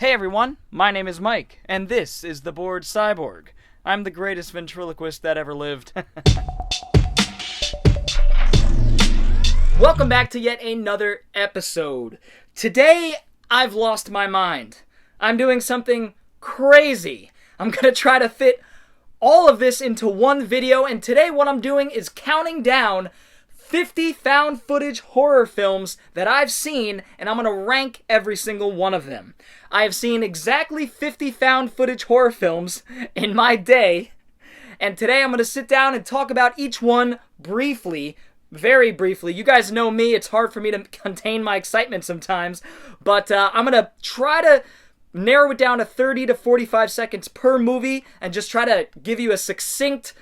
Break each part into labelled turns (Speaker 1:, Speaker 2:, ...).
Speaker 1: Hey everyone, my name is Mike, and this is the board Cyborg. I'm the greatest ventriloquist that ever lived. Welcome back to yet another episode. Today, I've lost my mind. I'm doing something crazy. I'm gonna try to fit all of this into one video, and today what I'm doing is counting down 50 found footage horror films that I've seen, and I'm going to rank every single one of them. I have seen exactly 50 found footage horror films in my day, and today I'm going to sit down and talk about each one briefly, very briefly. You guys know me, it's hard for me to contain my excitement sometimes, but I'm going to try to narrow it down to 30 to 45 seconds per movie and just try to give you a succinct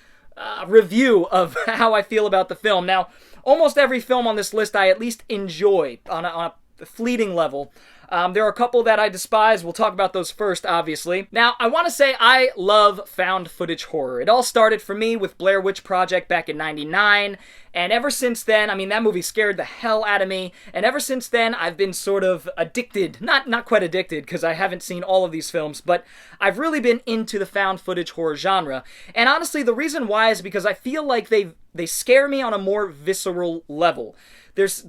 Speaker 1: review of how I feel about the film. Now, almost every film on this list I at least enjoy on a fleeting level. There are a couple that I despise. We'll talk about those first, obviously. Now, I want to say I love found footage horror. It all started for me with Blair Witch Project back in '99, and ever since then, I mean, that movie scared the hell out of me, and ever since then, I've been sort of addicted. Not quite addicted, because I haven't seen all of these films, but I've really been into the found footage horror genre. And honestly, the reason why is because I feel like they scare me on a more visceral level. There's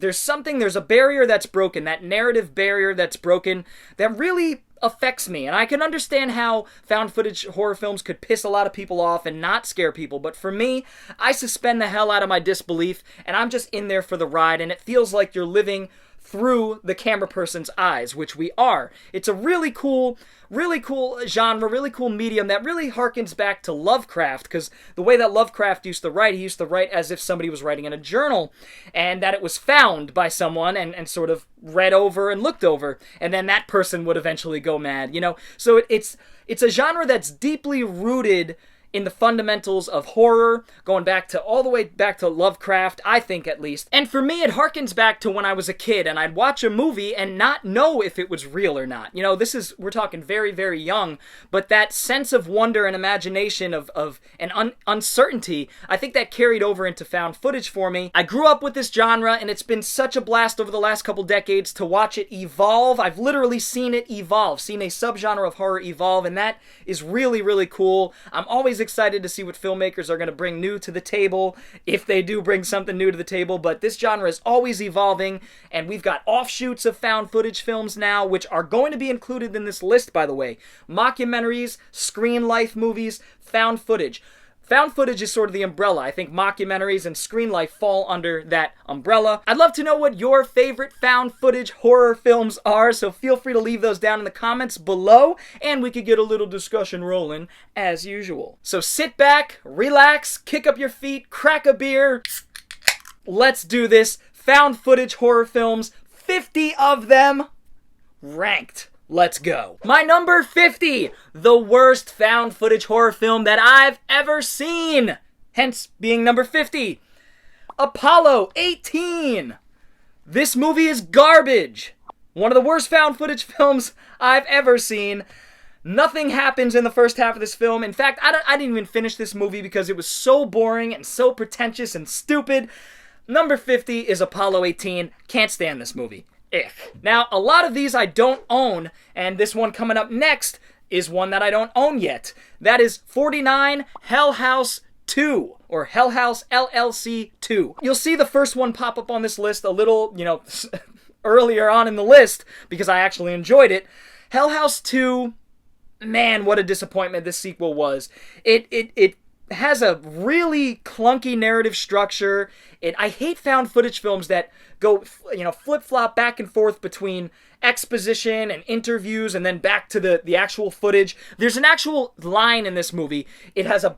Speaker 1: a barrier that's broken, that narrative barrier that's broken, that really affects me. And I can understand how found footage horror films could piss a lot of people off and not scare people, but for me, I suspend the hell out of my disbelief, and I'm just in there for the ride, and it feels like you're living through the camera person's eyes, which we are. It's a really cool genre, really cool medium that really harkens back to Lovecraft, because the way that Lovecraft used to write, he used to write as if somebody was writing in a journal, and that it was found by someone and sort of read over and looked over, and then that person would eventually go mad, you know? So it's a genre that's deeply rooted in the fundamentals of horror, going all the way back to Lovecraft, I think at least. And for me, it harkens back to when I was a kid, and I'd watch a movie and not know if it was real or not. You know, we're talking very, very young, but that sense of wonder and imagination and uncertainty, I think that carried over into found footage for me. I grew up with this genre, and it's been such a blast over the last couple decades to watch it evolve. I've literally seen it evolve, seen a subgenre of horror evolve, and that is really, really cool. I'm always excited to see what filmmakers are going to bring new to the table, if they do bring something new to the table, but this genre is always evolving, and we've got offshoots of found footage films now, which are going to be included in this list, by the way. Mockumentaries, screen life movies, found footage. Found footage is sort of the umbrella. I think mockumentaries and screen life fall under that umbrella. I'd love to know what your favorite found footage horror films are, so feel free to leave those down in the comments below, and we could get a little discussion rolling as usual. So sit back, relax, kick up your feet, crack a beer. Let's do this. Found footage horror films, 50 of them, ranked. Let's go. My number 50, the worst found footage horror film that I've ever seen. Hence being number 50. Apollo 18. This movie is garbage. One of the worst found footage films I've ever seen. Nothing happens in the first half of this film. In fact, I didn't even finish this movie because it was so boring and so pretentious and stupid. Number 50 is Apollo 18. Can't stand this movie. Now, a lot of these I don't own, and this one coming up next is one that I don't own yet. That is 49 Hell House 2, or Hell House LLC 2. You'll see the first one pop up on this list a little, earlier on in the list, because I actually enjoyed it. Hell House 2, man, what a disappointment this sequel was. It has a really clunky narrative structure. I hate found footage films that go, flip-flop back and forth between exposition and interviews and then back to the actual footage. There's an actual line in this movie. It has a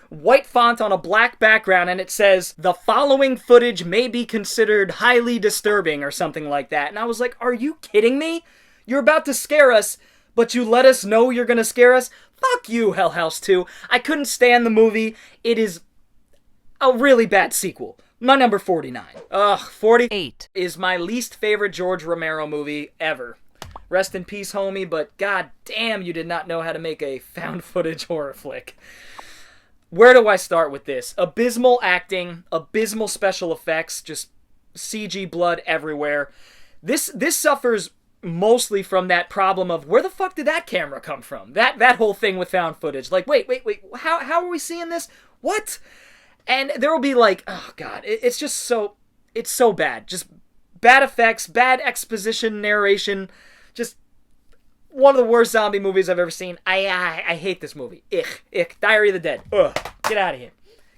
Speaker 1: white font on a black background, and it says, "The following footage may be considered highly disturbing," or something like that. And I was like, are you kidding me? You're about to scare us, but you let us know you're gonna scare us? Fuck you, Hell House 2. I couldn't stand the movie. It is a really bad sequel. My number 49. 48 is my least favorite George Romero movie ever. Rest in peace, homie, but god damn, you did not know how to make a found footage horror flick. Where do I start with this? Abysmal acting, abysmal special effects, just CG blood everywhere. This suffers mostly from that problem of where the fuck did that camera come from? That whole thing with found footage. Like, wait, how are we seeing this? What? And there will be like, oh god, it's so bad. Just bad effects, bad exposition, narration, just one of the worst zombie movies I've ever seen. I hate this movie. Ick. Diary of the Dead. Ugh. Get out of here.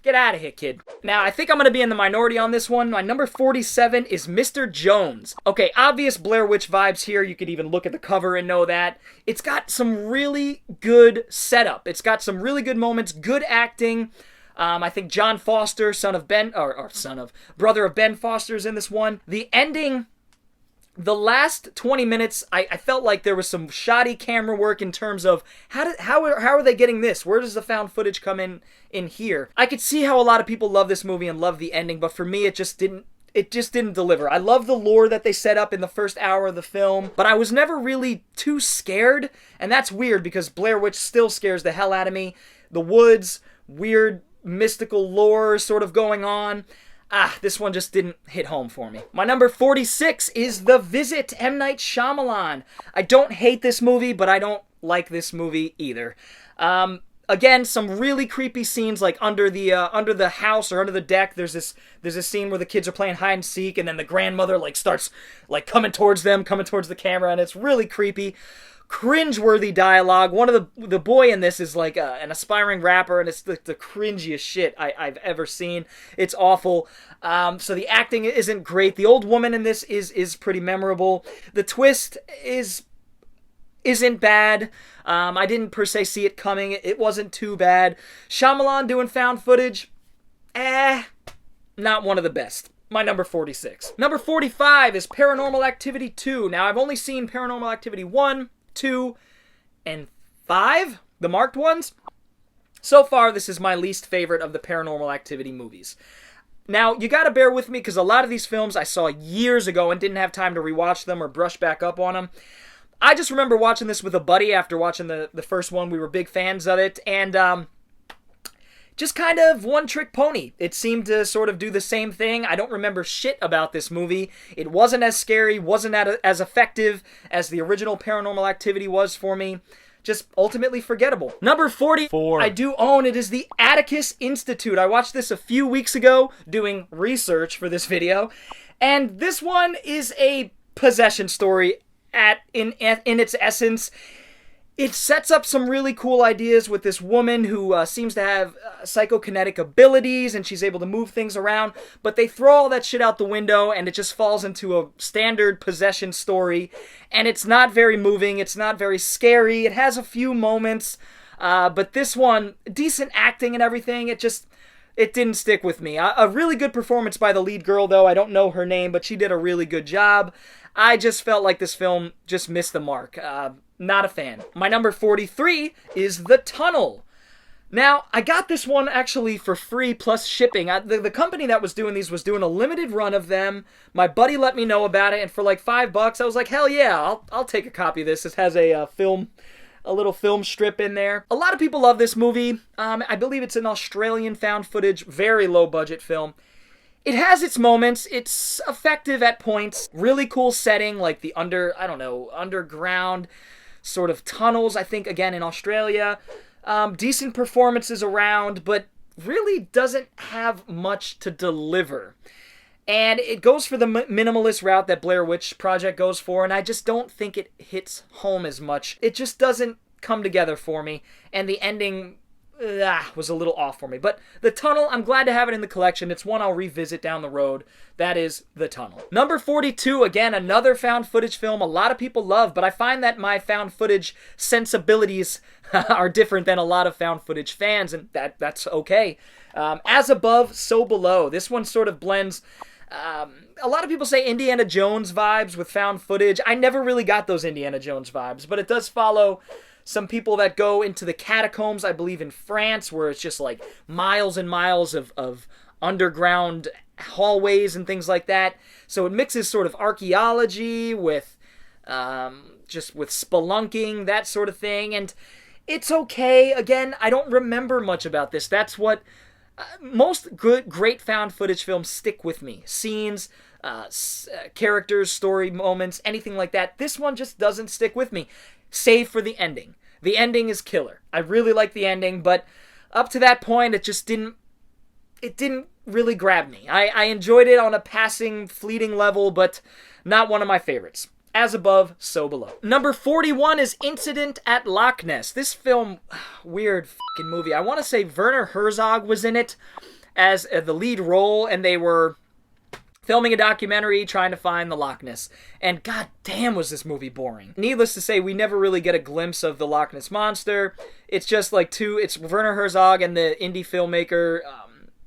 Speaker 1: Get out of here, kid. Now, I think I'm going to be in the minority on this one. My number 47 is Mr. Jones. Okay, obvious Blair Witch vibes here. You could even look at the cover and know that. It's got some really good setup. It's got some really good moments, good acting. I think John Foster, brother of Ben Foster, is in this one. The ending, the last 20 minutes, I felt like there was some shoddy camera work in terms of how are they getting this? Where does the found footage come in here? I could see how a lot of people love this movie and love the ending, but for me it just didn't deliver. I love the lore that they set up in the first hour of the film, but I was never really too scared, and that's weird because Blair Witch still scares the hell out of me. The woods, weird mystical lore sort of going on. This one just didn't hit home for me. My number 46 is The Visit, M. Night Shyamalan. I don't hate this movie, but I don't like this movie either. Again, some really creepy scenes, like under the house or under the deck. There's this scene where the kids are playing hide and seek, and then the grandmother starts coming towards the camera, and it's really creepy. Cringeworthy dialogue. One of the boy in this is like an aspiring rapper, and it's the cringiest shit I've ever seen. It's awful. So the acting isn't great. The old woman in this is pretty memorable. The twist isn't bad. I didn't per se see it coming. It wasn't too bad. Shyamalan doing found footage, not one of the best. My number 46. Number 45 is Paranormal Activity 2. Now, I've only seen Paranormal Activity 1, 2, and 5, the marked ones. So far, this is my least favorite of the Paranormal Activity movies. Now, you gotta bear with me because a lot of these films I saw years ago and didn't have time to rewatch them or brush back up on them. I just remember watching this with a buddy after watching the first one. We were big fans of it, and just kind of one-trick pony. It seemed to sort of do the same thing. I don't remember shit about this movie. It wasn't as scary, wasn't as effective as the original Paranormal Activity was for me. Just ultimately forgettable. Number 44. I do own. It is the Atticus Institute. I watched this a few weeks ago doing research for this video, and this one is a possession story in its essence. It sets up some really cool ideas with this woman who seems to have psychokinetic abilities, and she's able to move things around, but they throw all that shit out the window, and it just falls into a standard possession story, and it's not very moving, it's not very scary, it has a few moments, but this one, decent acting and everything, it didn't stick with me. A really good performance by the lead girl, though. I don't know her name, but she did a really good job. I just felt like this film just missed the mark. Not a fan. My number 43 is The Tunnel. Now, I got this one actually for free plus shipping. The company that was doing these was doing a limited run of them. My buddy let me know about it, and for like $5, I was like, hell yeah, I'll take a copy of this. This has a little film strip in there. A lot of people love this movie. I believe it's an Australian found footage, very low budget film. It has its moments. It's effective at points. Really cool setting, like the underground sort of tunnels, I think, again, in Australia. Decent performances around, but really doesn't have much to deliver. And it goes for the minimalist route that Blair Witch Project goes for, and I just don't think it hits home as much. It just doesn't come together for me, and the ending was a little off for me. But The Tunnel, I'm glad to have it in the collection. It's one I'll revisit down the road. That is The Tunnel. Number 42, again, another found footage film a lot of people love, but I find that my found footage sensibilities are different than a lot of found footage fans, and that's okay. As Above, So Below. This one sort of blends a lot of people say Indiana Jones vibes with found footage. I never really got those Indiana Jones vibes, but it does follow some people that go into the catacombs, I believe in France, where it's just like miles and miles of underground hallways and things like that. So it mixes sort of archaeology with just with spelunking, that sort of thing. And it's okay. Again, I don't remember much about this. That's what most great found footage films stick with me. Scenes, characters, story moments, anything like that. This one just doesn't stick with me, save for the ending. The ending is killer. I really like the ending, but up to that point, it just didn't really grab me. I enjoyed it on a passing, fleeting level, but not one of my favorites. As above, so below. Number 41 is Incident at Loch Ness. This film, weird fucking movie. I want to say Werner Herzog was in it as the lead role, and they were filming a documentary trying to find the Loch Ness. And god damn was this movie boring. Needless to say, we never really get a glimpse of the Loch Ness Monster. It's just like it's Werner Herzog and the indie filmmaker,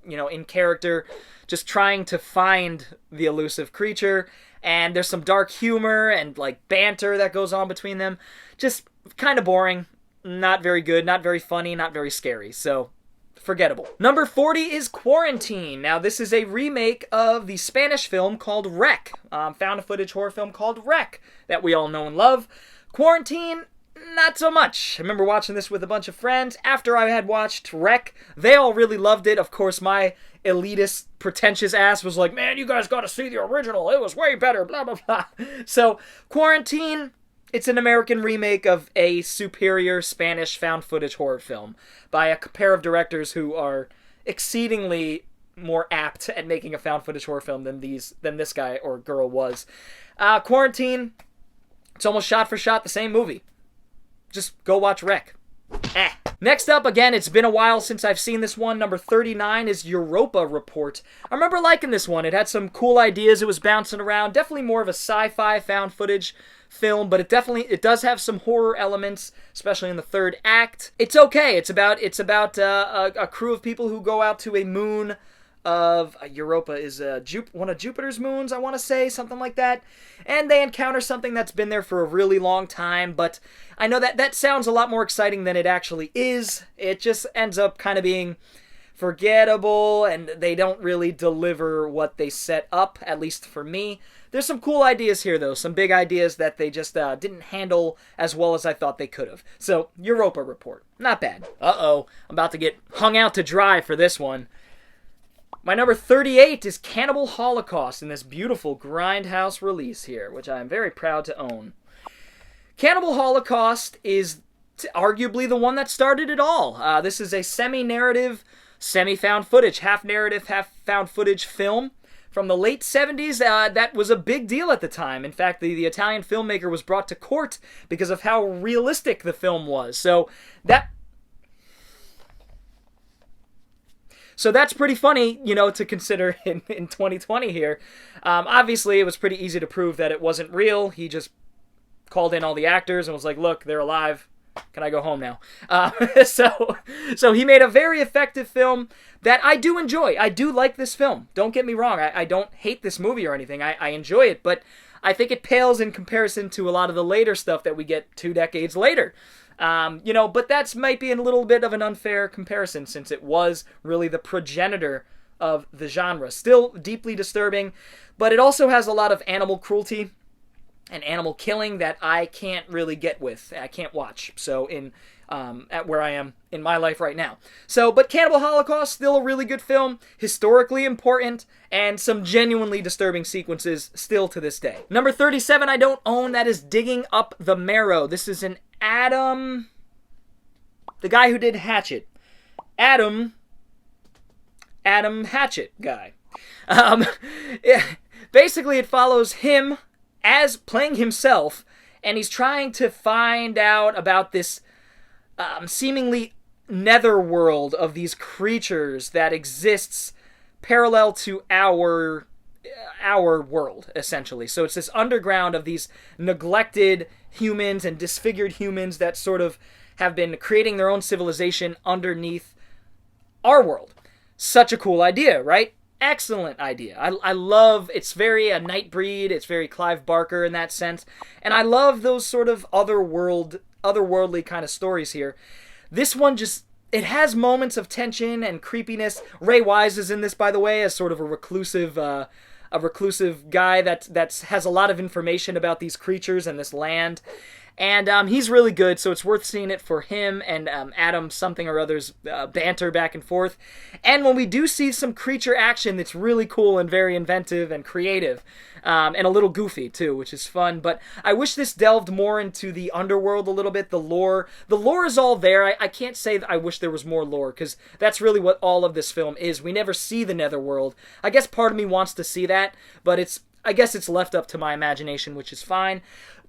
Speaker 1: in character, just trying to find the elusive creature. And there's some dark humor and like banter that goes on between them. Just kind of boring, not very good, not very funny, not very scary. So, forgettable. Number 40 is Quarantine. Now, this is a remake of the Spanish film called Rec. Found footage horror film called Rec that we all know and love. Quarantine, not so much. I remember watching this with a bunch of friends. After I had watched Rec, they all really loved it. Of course, my elitist, pretentious ass was like, man, you guys gotta see the original. It was way better, blah, blah, blah. So, Quarantine, it's an American remake of a superior Spanish found footage horror film by a pair of directors who are exceedingly more apt at making a found footage horror film than this guy or girl was. Quarantine, it's almost shot for shot the same movie. Just go watch Rec. Next up, again, it's been a while since I've seen this one. Number 39 is Europa Report. I remember liking this one. It had some cool ideas. It was bouncing around. Definitely more of a sci-fi found footage film, but it does have some horror elements, especially in the third act. It's okay. It's about a crew of people who go out to a moon of Europa is one of Jupiter's moons, I want to say, something like that. And they encounter something that's been there for a really long time, but I know that sounds a lot more exciting than it actually is. It just ends up kind of being forgettable, and they don't really deliver what they set up, at least for me. There's some cool ideas here, though. Some big ideas that they just didn't handle as well as I thought they could have. So, Europa Report. Not bad. Uh-oh. I'm about to get hung out to dry for this one. My number 38 is Cannibal Holocaust in this beautiful Grindhouse release here, which I am very proud to own. Cannibal Holocaust is arguably the one that started it all. This is a semi-narrative, semi-found footage, half-narrative, half-found footage film from the late 70s. That was a big deal at the time. In fact, the Italian filmmaker was brought to court because of how realistic the film was. So that's pretty funny, to consider in 2020 here. Obviously, it was pretty easy to prove that it wasn't real. He just called in all the actors and was like, look, they're alive. Can I go home now? So he made a very effective film that I do enjoy. I do like this film. Don't get me wrong. I don't hate this movie or anything. I enjoy it, but I think it pales in comparison to a lot of the later stuff that we get 2 decades later. But that's might be a little bit of an unfair comparison since it was really the progenitor of the genre. Still deeply disturbing, but it also has a lot of animal cruelty and animal killing that I can't really get with. I can't watch. So at where I am in my life right now. But Cannibal Holocaust, still a really good film, historically important, and some genuinely disturbing sequences still to this day. Number 37 I don't own, that is Digging Up the Marrow. This is an the guy who did Hatchet. Adam Hatchet guy. Basically it follows him as playing himself, and he's trying to find out about this seemingly netherworld of these creatures that exists parallel to our world, essentially. So it's this underground of these neglected humans and disfigured humans that sort of have been creating their own civilization underneath our world. Such a cool idea, right? Excellent idea. I love, it's very a Nightbreed, it's very Clive Barker in that sense, and I love those sort of otherworldly kind of stories here. This one it has moments of tension and creepiness. Ray Wise is in this, by the way, as sort of a reclusive guy that has a lot of information about these creatures and this land. And he's really good, so it's worth seeing it for him and Adam something or other's banter back and forth. And when we do see some creature action that's really cool and very inventive and creative, and a little goofy too, which is fun. But I wish this delved more into the underworld a little bit, the lore. The lore is all there. I can't say that I wish there was more lore, because that's really what all of this film is. We never see the netherworld. I guess part of me wants to see that, but I guess it's left up to my imagination, which is fine.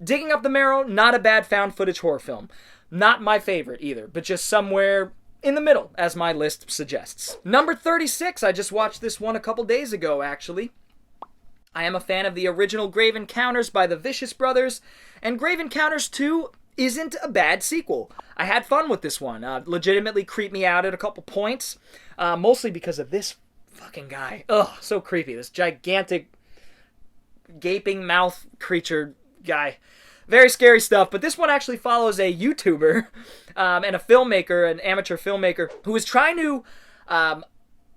Speaker 1: Digging Up the Marrow, not a bad found footage horror film. Not my favorite either, but just somewhere in the middle, as my list suggests. Number 36, I just watched this one a couple days ago, actually. I am a fan of the original Grave Encounters by the Vicious Brothers, and Grave Encounters 2 isn't a bad sequel. I had fun with this one. Legitimately creeped me out at a couple points, mostly because of this fucking guy. Ugh, so creepy. This gigantic, gaping mouth creature guy. Very scary stuff, but this one actually follows a YouTuber and a filmmaker, an amateur filmmaker, who is trying to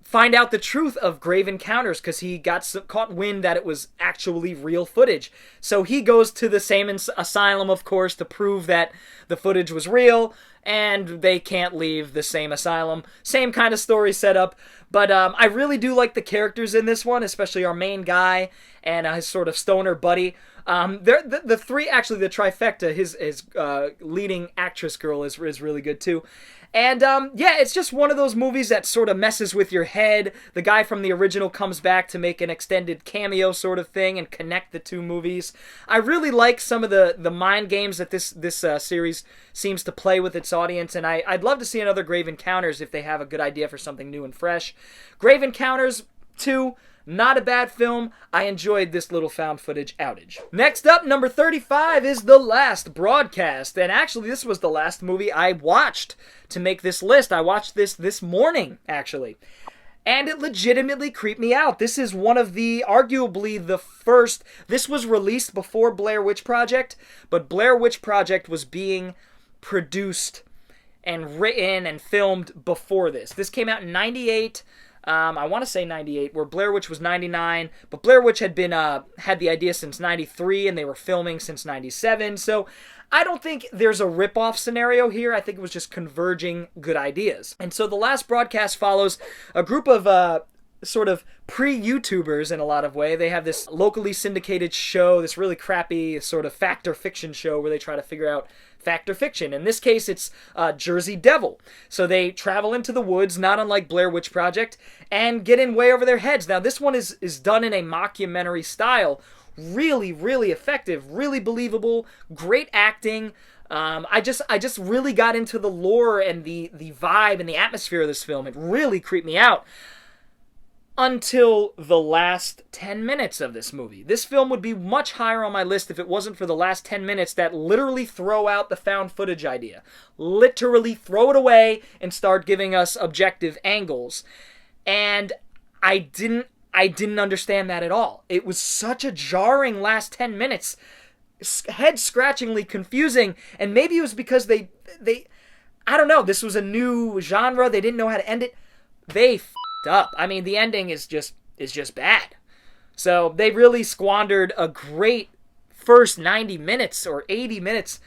Speaker 1: find out the truth of Grave Encounters, because he got caught wind that it was actually real footage. So he goes to the same asylum, of course, to prove that the footage was real, and they can't leave the same asylum. Same kind of story setup, but I really do like the characters in this one, especially our main guy and his sort of stoner buddy. The three, actually, the trifecta, his leading actress girl is really good too. And yeah, it's just one of those movies that sort of messes with your head. The guy from the original comes back to make an extended cameo sort of thing and connect the two movies. I really like some of the mind games that this series seems to play with its audience, and I'd love to see another Grave Encounters if they have a good idea for something new and fresh. Grave Encounters 2, not a bad film. I enjoyed this little found footage outage. Next up, number 35 is The Last Broadcast. And actually, this was the last movie I watched to make this list. I watched this morning, actually. And it legitimately creeped me out. This is one of arguably the first. This was released before Blair Witch Project, but Blair Witch Project was being produced and written and filmed before this. This came out in 98. I want to say 98, where Blair Witch was 99, but Blair Witch had been had the idea since 93, and they were filming since 97, so I don't think there's a rip-off scenario here. I think it was just converging good ideas. And so The Last Broadcast follows a group of sort of pre-YouTubers in a lot of way. They have this locally syndicated show, this really crappy sort of fact or fiction show where they try to figure out fact or fiction. In this case, it's Jersey Devil. So they travel into the woods, not unlike Blair Witch Project, and get in way over their heads. Now, this one is done in a mockumentary style. Really, really effective, really believable, great acting. I just really got into the lore and the vibe and the atmosphere of this film. It really creeped me out. Until the last 10 minutes of this movie. This film would be much higher on my list if it wasn't for the last 10 minutes that literally throw out the found footage idea. Literally throw it away and start giving us objective angles. And I didn't understand that at all. It was such a jarring last 10 minutes. Head-scratchingly confusing. And maybe it was because they I don't know, this was a new genre. They didn't know how to end it. They up. I mean, the ending is just bad. So they really squandered a great first 90 minutes or 80 minutes.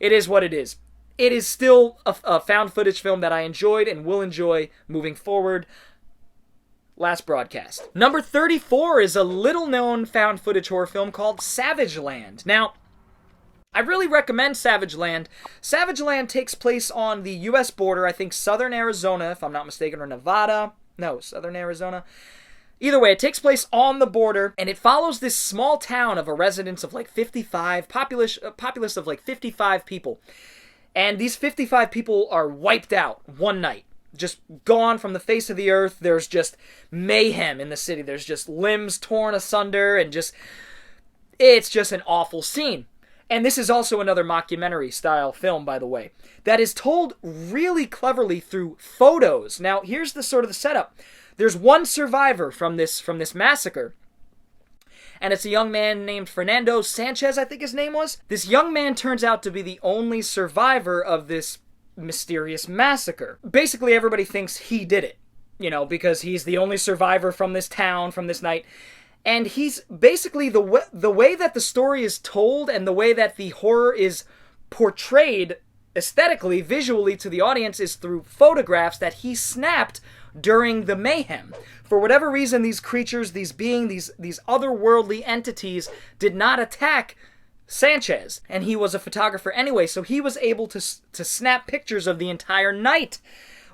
Speaker 1: It is what it is. It is still a found footage film that I enjoyed and will enjoy moving forward. Last Broadcast. Number 34 is a little known found footage horror film called Savage Land. Now, I really recommend Savage Land. Savage Land takes place on the U.S. border, I think southern Arizona, if I'm not mistaken, or Nevada. No, southern Arizona. Either way, it takes place on the border, and it follows this small town of a residence of like 55, populace of like 55 people. And these 55 people are wiped out one night. Just gone from the face of the earth. There's just mayhem in the city. There's just limbs torn asunder, and it's just an awful scene. And this is also another mockumentary-style film, by the way, that is told really cleverly through photos. Now, here's the sort of the setup. There's one survivor from this massacre, and it's a young man named Fernando Sanchez, I think his name was. This young man turns out to be the only survivor of this mysterious massacre. Basically, everybody thinks he did it, because he's the only survivor from this town, from this night. And he's basically the way that the story is told and the way that the horror is portrayed aesthetically, visually to the audience is through photographs that he snapped during the mayhem. For whatever reason, these creatures, these beings, these otherworldly entities did not attack Sanchez, and he was a photographer anyway, so he was able to snap pictures of the entire night,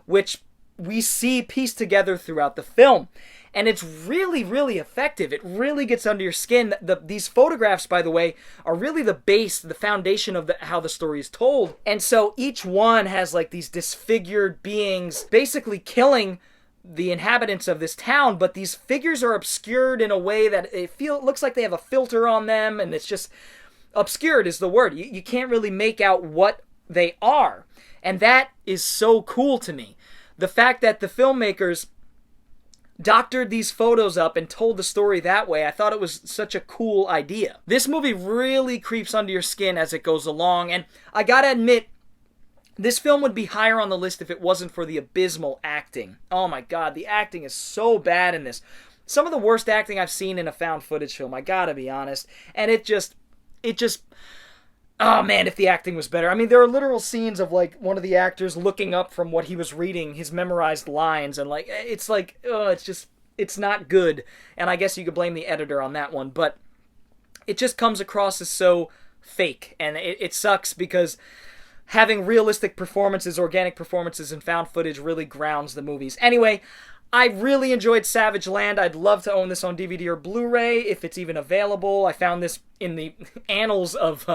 Speaker 1: which we see pieced together throughout the film. And it's really, really effective. It really gets under your skin. These photographs, by the way, are really the base, the foundation of how the story is told. And so each one has like these disfigured beings basically killing the inhabitants of this town, but these figures are obscured in a way that it looks like they have a filter on them, and it's just obscured is the word. You can't really make out what they are. And that is so cool to me. The fact that the filmmakers doctored these photos up and told the story that way, I thought it was such a cool idea. This movie really creeps under your skin as it goes along, and I gotta admit, this film would be higher on the list if it wasn't for the abysmal acting. Oh my god, the acting is so bad in this. Some of the worst acting I've seen in a found footage film, I gotta be honest. And it just, oh man, if the acting was better. I mean, there are literal scenes of like one of the actors looking up from what he was reading, his memorized lines, and like, it's not good. And I guess you could blame the editor on that one, but it just comes across as so fake, and it sucks because having realistic performances, organic performances in found footage really grounds the movies. Anyway, I really enjoyed Savage Land. I'd love to own this on DVD or Blu-ray if it's even available. I found this in the annals of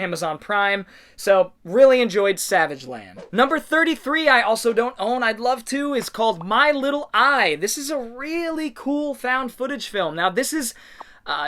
Speaker 1: Amazon Prime, so really enjoyed Savage Land. Number 33 I also don't own, I'd love to, is called My Little Eye. This is a really cool found footage film. Now this is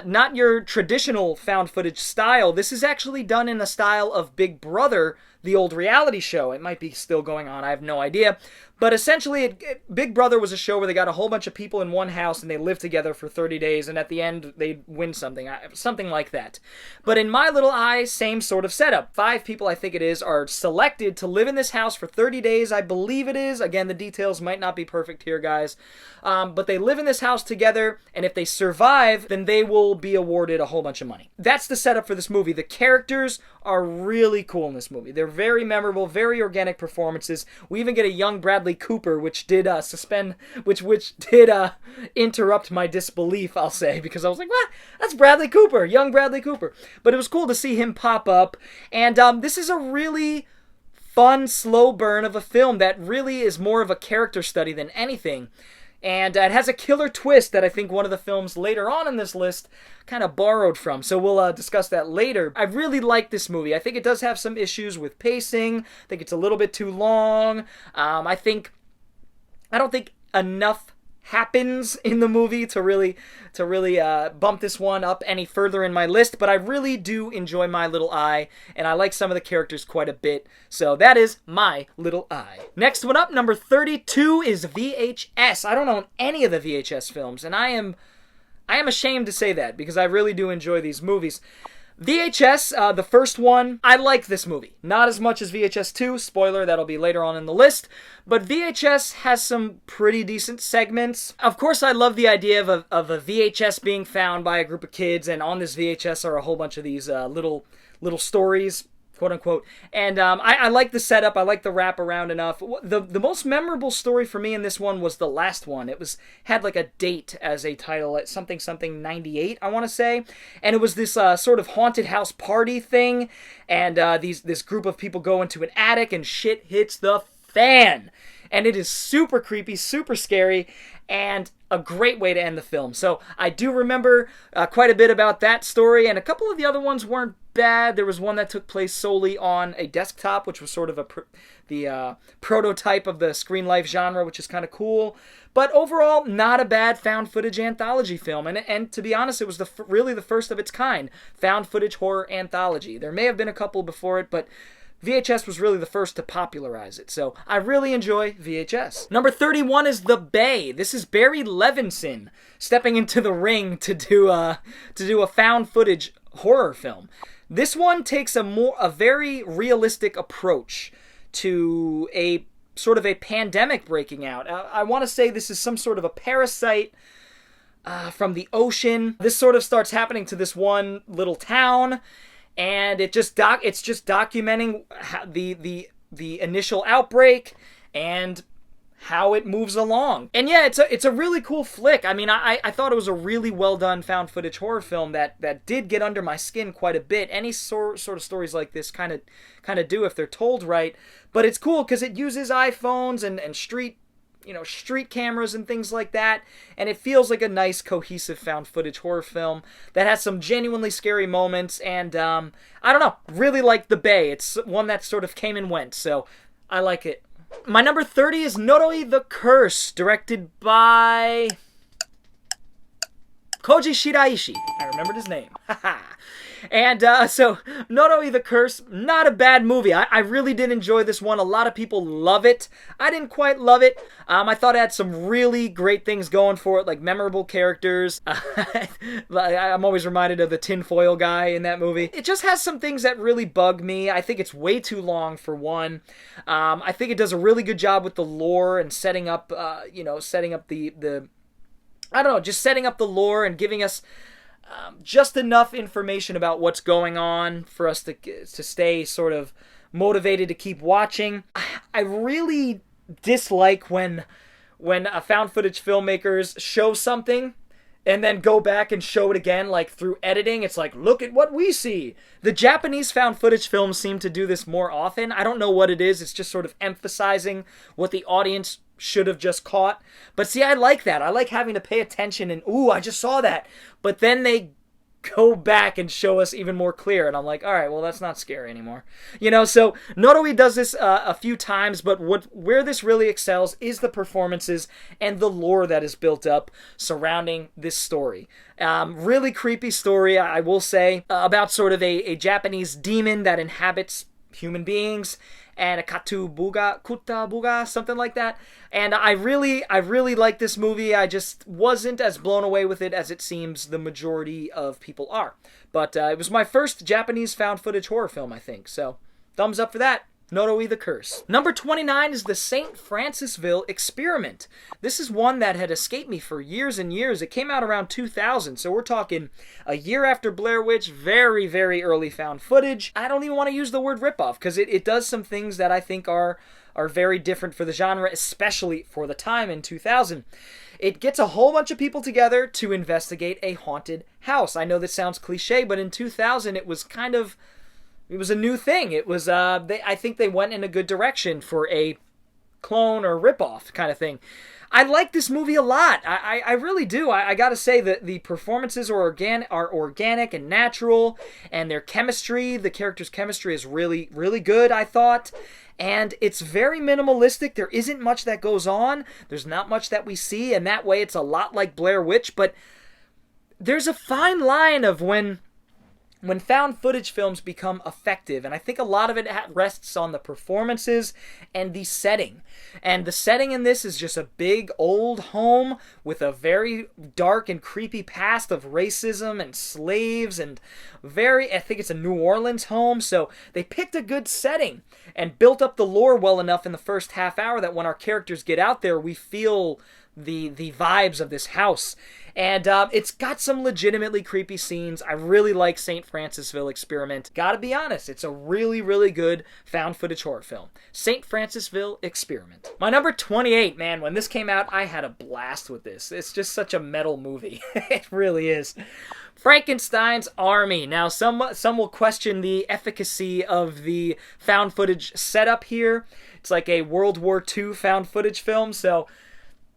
Speaker 1: not your traditional found footage style. This is actually done in the style of Big Brother, the old reality show. It might be still going on, I have no idea. But essentially, Big Brother was a show where they got a whole bunch of people in one house and they lived together for 30 days, and at the end, they'd win something. Something like that. But in My Little Eye, same sort of setup. 5 people, I think it is, are selected to live in this house for 30 days, I believe it is. Again, the details might not be perfect here, guys. But they live in this house together, and if they survive, then they will be awarded a whole bunch of money. That's the setup for this movie. The characters are really cool in this movie. They're very memorable, very organic performances. We even get a young Bradley Cooper, which did interrupt my disbelief, I'll say, because I was like, what? That's Bradley Cooper, young Bradley Cooper. But it was cool to see him pop up, and this is a really fun, slow burn of a film that really is more of a character study than anything. And it has a killer twist that I think one of the films later on in this list kind of borrowed from. So we'll discuss that later. I really like this movie. I think it does have some issues with pacing. I think it's a little bit too long. I don't think enough happens in the movie to really bump this one up any further in my list, but I really do enjoy My Little Eye, and I like some of the characters quite a bit, so that is My Little Eye. Next one up, number 32, is VHS. I don't own any of the VHS films, and I am ashamed to say that, because I really do enjoy these movies. VHS, the first one, I like this movie. Not as much as VHS 2, spoiler, that'll be later on in the list, but VHS has some pretty decent segments. Of course, I love the idea of a VHS being found by a group of kids, and on this VHS are a whole bunch of these little stories, quote unquote. And I like the setup. I like the wraparound enough. The most memorable story for me in this one was the last one. It had like a date as a title, at something 98, I want to say. And it was this sort of haunted house party thing. And this group of people go into an attic and shit hits the fan. And it is super creepy, super scary, and a great way to end the film. So I do remember quite a bit about that story, and a couple of the other ones weren't bad. There was one that took place solely on a desktop, which was sort of the prototype of the screen life genre, which is kind of cool. But overall, not a bad found footage anthology film. And to be honest, it was really the first of its kind, found footage horror anthology. There may have been a couple before it, but VHS was really the first to popularize it, so I really enjoy VHS. Number 31 is The Bay. This is Barry Levinson stepping into the ring to do a found footage horror film. This one takes a very realistic approach to a sort of a pandemic breaking out. I want to say this is some sort of a parasite from the ocean. This sort of starts happening to this one little town, and it's just documenting the initial outbreak and how it moves along. And yeah, it's a really cool flick. I mean, I thought it was a really well done found footage horror film that did get under my skin quite a bit. Any sort of stories like this kind of do if they're told right. But it's cool because it uses iPhones and street cameras and things like that, and it feels like a nice cohesive found footage horror film that has some genuinely scary moments. And I don't know, really like The Bay. It's one that sort of came and went, so I like it. My number 30 is Noroi the Curse, directed by Koji Shiraishi. I remembered his name. And so, Noroi the Curse, not a bad movie. I really did enjoy this one. A lot of people love it. I didn't quite love it. I thought it had some really great things going for it, like memorable characters. I'm always reminded of the tinfoil guy in that movie. It just has some things that really bug me. I think it's way too long, for one. I think it does a really good job with the lore and setting up the I don't know, just setting up the lore and giving us just enough information about what's going on for us to stay sort of motivated to keep watching. I really dislike when found footage filmmakers show something and then go back and show it again, like through editing. It's like, look at what we see. The Japanese found footage films seem to do this more often. I don't know what it is. It's just sort of emphasizing what the audience should have just caught. But see, I like that. I like having to pay attention and, ooh, I just saw that. But then they go back and show us even more clear, and I'm like, all right, well, that's not scary anymore. So Noroi does this a few times, but where this really excels is the performances and the lore that is built up surrounding this story. Really creepy story, I will say, about sort of a Japanese demon that inhabits human beings, and a kutabuga, something like that. And I really like this movie. I just wasn't as blown away with it as it seems the majority of people are. But it was my first Japanese found footage horror film, I think. So, thumbs up for that. Noroi the Curse. Number 29 is the St. Francisville Experiment. This is one that had escaped me for years and years. It came out around 2000, so we're talking a year after Blair Witch, very, very early found footage. I don't even want to use the word ripoff, because it does some things that I think are very different for the genre, especially for the time in 2000. It gets a whole bunch of people together to investigate a haunted house. I know this sounds cliche, but in 2000 it was a new thing. It was, I think they went in a good direction for a clone or ripoff kind of thing. I like this movie a lot. I really do. I gotta say that the performances are organic and natural, and their chemistry, the characters' chemistry is really, really good, I thought. And it's very minimalistic. There isn't much that goes on. There's not much that we see, and that way it's a lot like Blair Witch, but there's a fine line of when found footage films become effective, and I think a lot of it rests on the performances and the setting. And the setting in this is just a big old home with a very dark and creepy past of racism and slaves, and I think it's a New Orleans home, so they picked a good setting and built up the lore well enough in the first half hour that when our characters get out there, we feel the vibes of this house. And it's got some legitimately creepy scenes. I really like St. Francisville Experiment. Gotta be honest, it's a really, really good found footage horror film. St. Francisville Experiment. My number 28, man, when this came out, I had a blast with this. It's just such a metal movie. It really is. Frankenstein's Army. Now, some will question the efficacy of the found footage setup here. It's like a World War II found footage film, so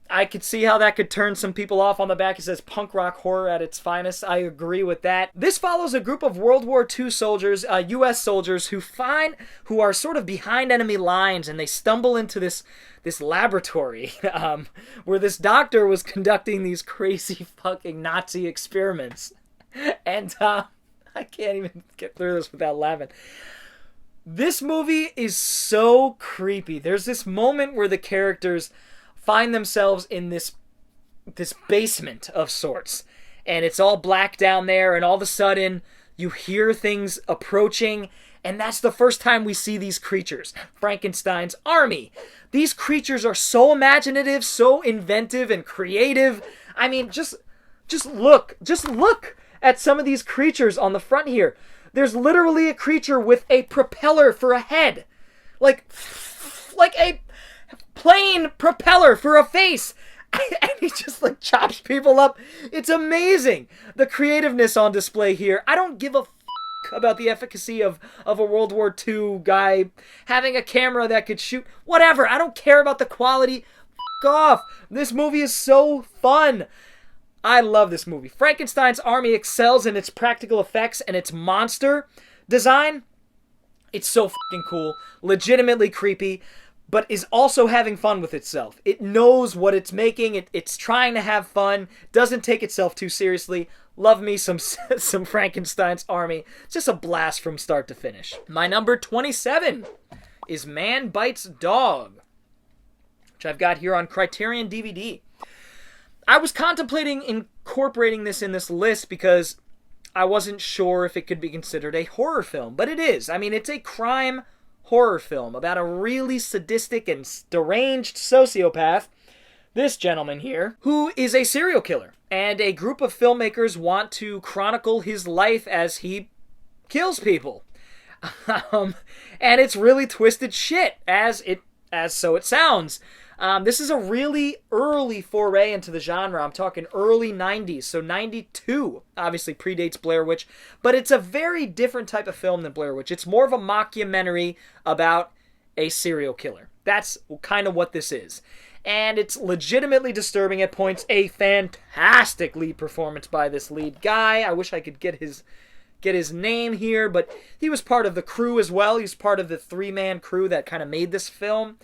Speaker 1: I could see how that could turn some people off. On the back it says punk rock horror at its finest. I agree with that. This follows a group of World War II soldiers, U.S. soldiers, who are sort of behind enemy lines, and they stumble into this laboratory where this doctor was conducting these crazy fucking Nazi experiments. And I can't even get through this without laughing. This movie is so creepy. There's this moment where the characters find themselves in this basement of sorts, and it's all black down there, and all of a sudden you hear things approaching, and that's the first time we see these creatures. Frankenstein's Army. These creatures are so imaginative, so inventive and creative. I mean, just look at some of these creatures on the front here. There's literally a creature with a propeller for a head. Like a plane propeller for a face. And he just like chops people up. It's amazing. The creativeness on display here. I don't give a about the efficacy of a World War II guy having a camera that could shoot. Whatever. I don't care about the quality. Off. This movie is so fun. I love this movie. Frankenstein's Army excels in its practical effects and its monster design. It's so fucking cool. Legitimately creepy, but is also having fun with itself. It knows what it's making. It's trying to have fun. Doesn't take itself too seriously. Love me some Frankenstein's Army. It's just a blast from start to finish. My number 27 is Man Bites Dog, which I've got here on Criterion DVD. I was contemplating incorporating this in this list because I wasn't sure if it could be considered a horror film, but it is. I mean, it's a crime horror film about a really sadistic and deranged sociopath, this gentleman here, who is a serial killer. And a group of filmmakers want to chronicle his life as he kills people. And it's really twisted shit, as so it sounds. This is a really early foray into the genre. I'm talking early 90s, so 92 obviously predates Blair Witch, but it's a very different type of film than Blair Witch. It's more of a mockumentary about a serial killer. That's kind of what this is. And it's legitimately disturbing at points. A fantastic lead performance by this lead guy. I wish I could get his name here, but he was part of the crew as well. He's part of the 3-man crew that kind of made this film.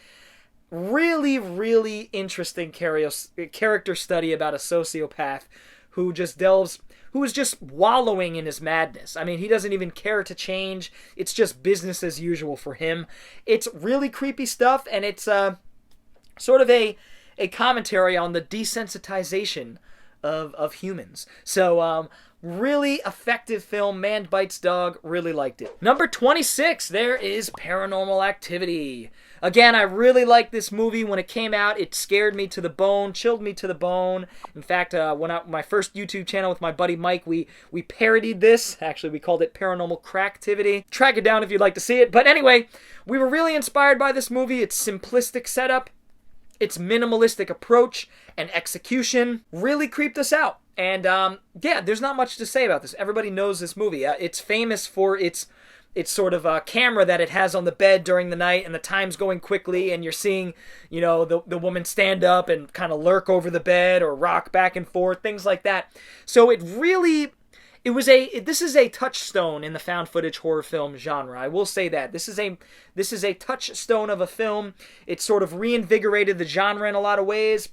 Speaker 1: Really, really interesting character study about a sociopath who is just wallowing in his madness. I mean, he doesn't even care to change. It's just business as usual for him. It's really creepy stuff, and it's sort of a commentary on the desensitization of humans. So, really effective film. Man Bites Dog. Really liked it. Number 26, there is Paranormal Activity. Again, I really liked this movie. When it came out, it scared me to the bone, chilled me to the bone. In fact, when my first YouTube channel with my buddy Mike, we parodied this. Actually, we called it Paranormal Cracktivity. Track it down if you'd like to see it. But anyway, we were really inspired by this movie. Its simplistic setup, its minimalistic approach and execution really creeped us out. And yeah, there's not much to say about this. Everybody knows this movie. It's famous for its sort of a camera that it has on the bed during the night, and the time's going quickly, and you're seeing, the woman stand up and kind of lurk over the bed or rock back and forth, things like that. So this is a touchstone in the found footage horror film genre. I will say that. This is a touchstone of a film. It sort of reinvigorated the genre in a lot of ways.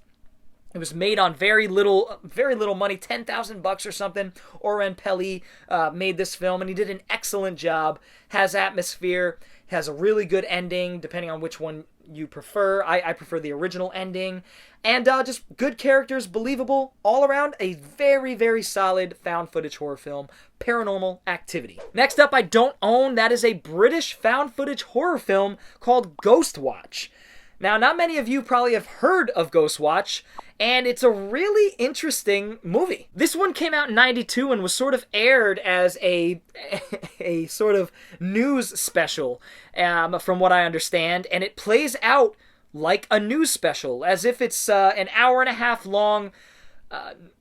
Speaker 1: It was made on very little money, $10,000 or something. Oren Peli made this film, and he did an excellent job. Has atmosphere, has a really good ending, depending on which one you prefer. I prefer the original ending. And just good characters, believable, all around a very, very solid found footage horror film, Paranormal Activity. Next up, I don't own. That is a British found footage horror film called Ghost Watch. Now, not many of you probably have heard of Ghost Watch, and it's a really interesting movie. This one came out in 92 and was sort of aired as a sort of news special, from what I understand, and it plays out like a news special, as if it's an hour and a half long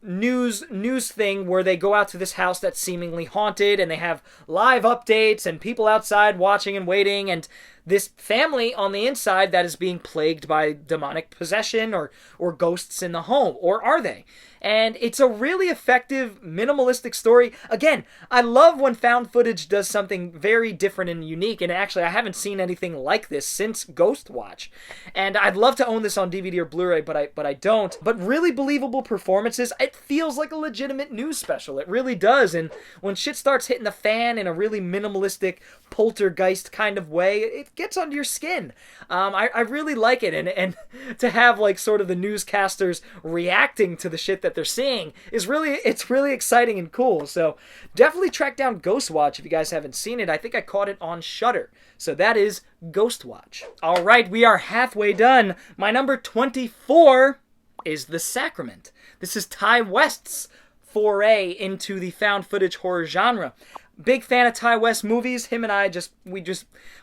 Speaker 1: news thing where they go out to this house that's seemingly haunted, and they have live updates and people outside watching and waiting, and this family on the inside that is being plagued by demonic possession or ghosts in the home. Or are they? And it's a really effective, minimalistic story. Again, I love when found footage does something very different and unique. And actually, I haven't seen anything like this since Ghost Watch. And I'd love to own this on DVD or Blu-ray, but I don't. But really believable performances. It feels like a legitimate news special. It really does. And when shit starts hitting the fan in a really minimalistic, poltergeist kind of way, it gets under your skin. I really like it. And to have like sort of the newscasters reacting to the shit that they're seeing it's really exciting and cool. So definitely track down Ghost Watch if you guys haven't seen it. I think I caught it on Shudder. So that is Ghost Watch. All right, we are halfway done. My number 24 is The Sacrament. This is Ty West's foray into the found footage horror genre. big fan of Ty West movies. Him and I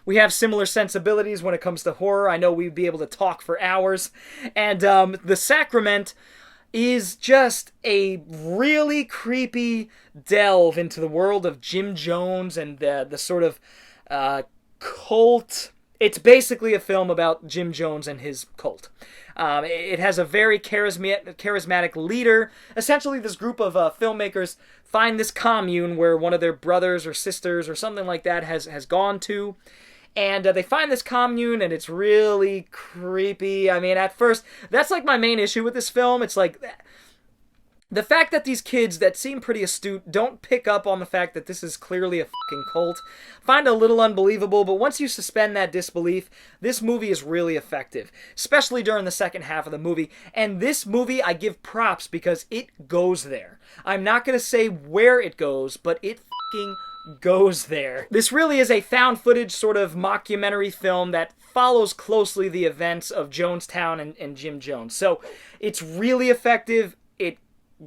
Speaker 1: we have similar sensibilities when it comes to horror. I know we'd be able to talk for hours. And The Sacrament is just a really creepy delve into the world of Jim Jones and the sort of cult. It's basically a film about Jim Jones and his cult. It has a very charismatic leader. Essentially, this group of filmmakers find this commune where one of their brothers or sisters or something like that has gone to. And they find this commune, and it's really creepy. I mean, at first, that's like my main issue with this film. It's like the fact that these kids that seem pretty astute don't pick up on the fact that this is clearly a fucking cult. Find it a little unbelievable, but once you suspend that disbelief, this movie is really effective, especially during the second half of the movie. And this movie, I give props because it goes there. I'm not going to say where it goes, but it fucking goes there. This really is a found footage sort of mockumentary film that follows closely the events of Jonestown and Jim Jones. So it's really effective. It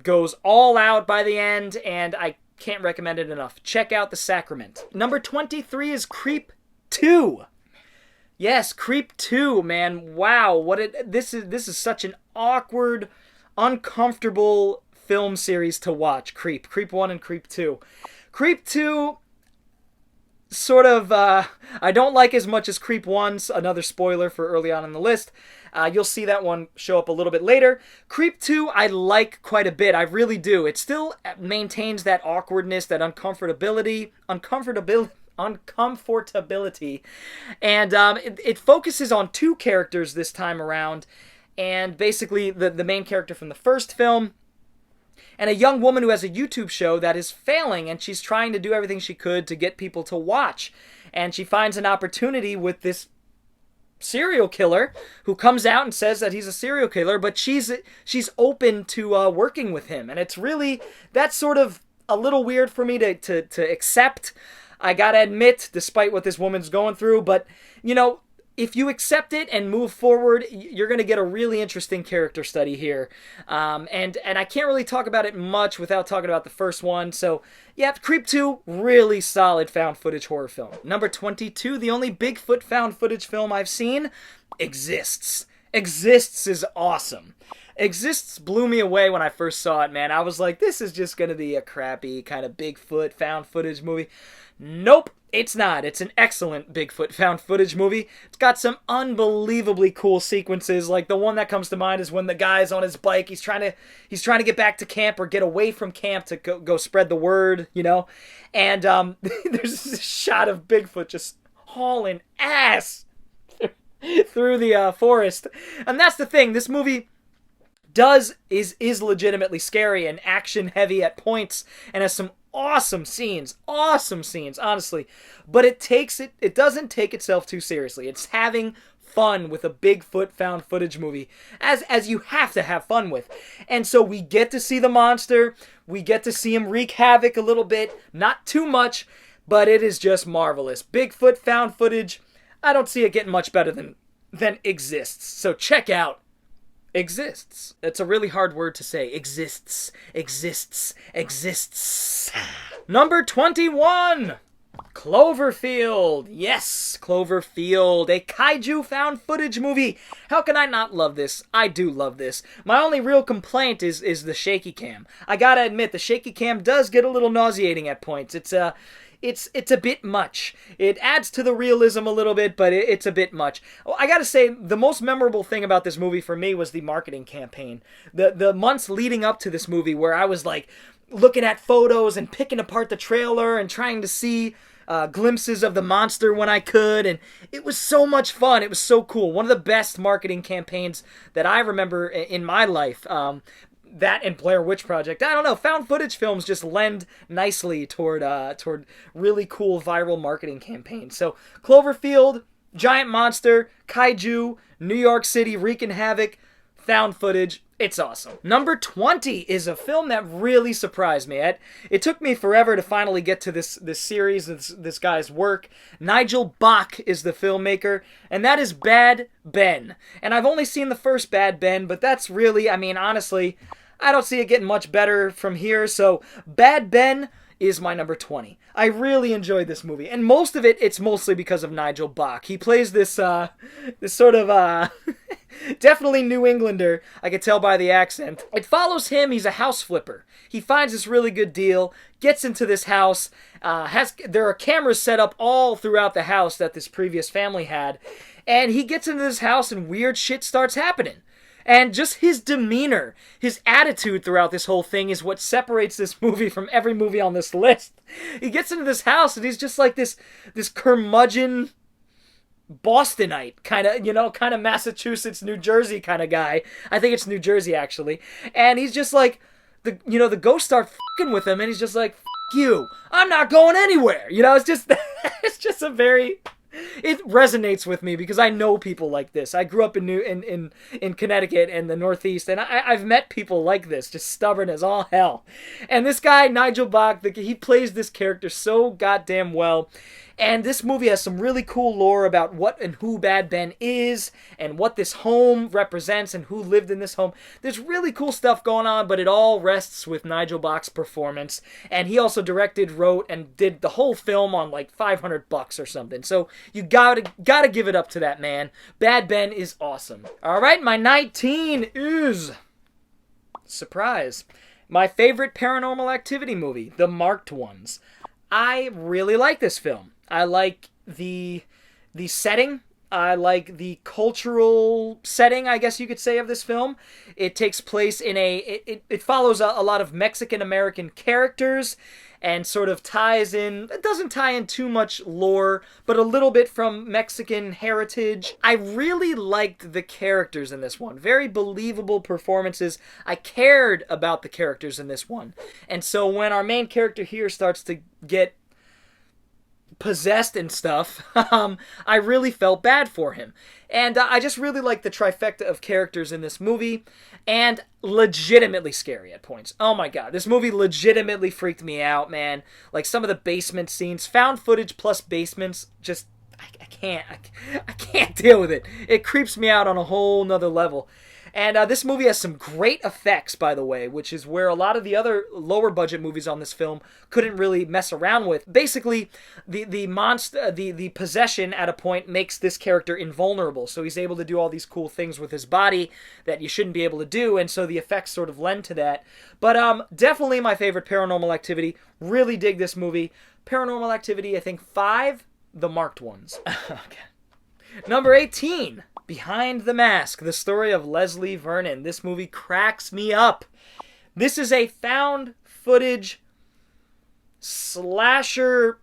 Speaker 1: goes all out by the end, and I can't recommend it enough. Check out The Sacrament. Number 23 is Creep 2. Yes, Creep 2, man. Wow, this is such an awkward, uncomfortable film series to watch. Creep 1 and Creep 2. Creep 2 sort of, I don't like as much as Creep 1's, another spoiler for early on in the list. You'll see that one show up a little bit later. Creep 2, I like quite a bit. I really do. It still maintains that awkwardness, that uncomfortability, and it focuses on two characters this time around, and basically the main character from the first film, and a young woman who has a YouTube show that is failing, and she's trying to do everything she could to get people to watch. And she finds an opportunity with this serial killer who comes out and says that he's a serial killer, but she's open to working with him. And it's really, that's sort of a little weird for me to accept, I gotta admit, despite what this woman's going through. But, you know, if you accept it and move forward, you're going to get a really interesting character study here. And I can't really talk about it much without talking about the first one. So, yeah, Creep 2, really solid found footage horror film. Number 22, the only Bigfoot found footage film I've seen, Exists. Exists is awesome. Exists blew me away when I first saw it, man. I was like, this is just going to be a crappy kind of Bigfoot found footage movie. Nope, it's not. It's an excellent Bigfoot found footage movie. It's got some unbelievably cool sequences. Like the one that comes to mind is when the guy's on his bike. He's trying to get back to camp or get away from camp to go spread the word, you know. And there's this shot of Bigfoot just hauling ass through the forest. And that's the thing. This movie is legitimately scary and action heavy at points and has some awesome scenes, honestly. But it doesn't take itself too seriously. It's having fun with a Bigfoot found footage movie, as you have to have fun with. And so we get to see the monster, we get to see him wreak havoc a little bit, not too much, but it is just marvelous. Bigfoot found footage, I don't see it getting much better than Exists. So check out Exists. It's a really hard word to say. Exists. Number 21! Cloverfield. Yes, Cloverfield. A kaiju found footage movie. How can I not love this? I do love this. My only real complaint is the shaky cam. I gotta admit, the shaky cam does get a little nauseating at points. It's a bit much. It adds to the realism a little bit, but it's a bit much. I gotta say, the most memorable thing about this movie for me was the marketing campaign. The months leading up to this movie where I was like looking at photos and picking apart the trailer and trying to see glimpses of the monster when I could, and it was so much fun. It was so cool. One of the best marketing campaigns that I remember in my life. That and Blair Witch Project. I don't know. Found footage films just lend nicely toward really cool viral marketing campaigns. So Cloverfield, giant monster, kaiju, New York City wreaking havoc, found footage. It's awesome. Number 20 is a film that really surprised me. It took me forever to finally get to this series, this guy's work. Nigel Bach is the filmmaker, and that is Bad Ben. And I've only seen the first Bad Ben, but that's really, I mean, honestly, I don't see it getting much better from here. So Bad Ben is my number 20. I really enjoyed this movie, and most of it's mostly because of Nigel Bach. He plays this sort of definitely New Englander. I could tell by the accent. It follows him. He's a house flipper. He finds this really good deal, gets into this house. There are cameras set up all throughout the house that this previous family had, and he gets into this house and weird shit starts happening. And just his demeanor, his attitude throughout this whole thing is what separates this movie from every movie on this list. He gets into this house and he's just like this curmudgeon Bostonite, kind of Massachusetts, New Jersey kind of guy. I think it's New Jersey, actually. And he's just like, the ghosts start fucking with him and he's just like, "F you, I'm not going anywhere." It's just, it's just a very... It resonates with me because I know people like this. I grew up in Connecticut and the Northeast, and I've met people like this, just stubborn as all hell. And this guy, Nigel Bach, he plays this character so goddamn well. And this movie has some really cool lore about what and who Bad Ben is and what this home represents and who lived in this home. There's really cool stuff going on, but it all rests with Nigel Bach's performance. And he also directed, wrote, and did the whole film on like $500 or something. So you gotta give it up to that man. Bad Ben is awesome. All right, my 19 is... surprise. My favorite Paranormal Activity movie, The Marked Ones. I really like this film. I like the setting. I like the cultural setting, I guess you could say, of this film. It takes place in it follows a lot of Mexican-American characters and sort of ties in... It doesn't tie in too much lore, but a little bit from Mexican heritage. I really liked the characters in this one. Very believable performances. I cared about the characters in this one. And so when our main character here starts to get possessed and stuff, I really felt bad for him. And I just really like the trifecta of characters in this movie, and legitimately scary at points. Oh my god, this movie legitimately freaked me out, man. Like some of the basement scenes, found footage plus basements, just, I can't deal with it. It creeps me out on a whole nother level. And this movie has some great effects, by the way, which is where a lot of the other lower budget movies on this film couldn't really mess around with. Basically, the possession at a point makes this character invulnerable, so he's able to do all these cool things with his body that you shouldn't be able to do, and so the effects sort of lend to that. But definitely my favorite Paranormal Activity. Really dig this movie. Paranormal Activity, I think 5, The Marked Ones. Okay. Number 18. Behind the Mask, the story of Leslie Vernon. This movie cracks me up. This is a found footage slasher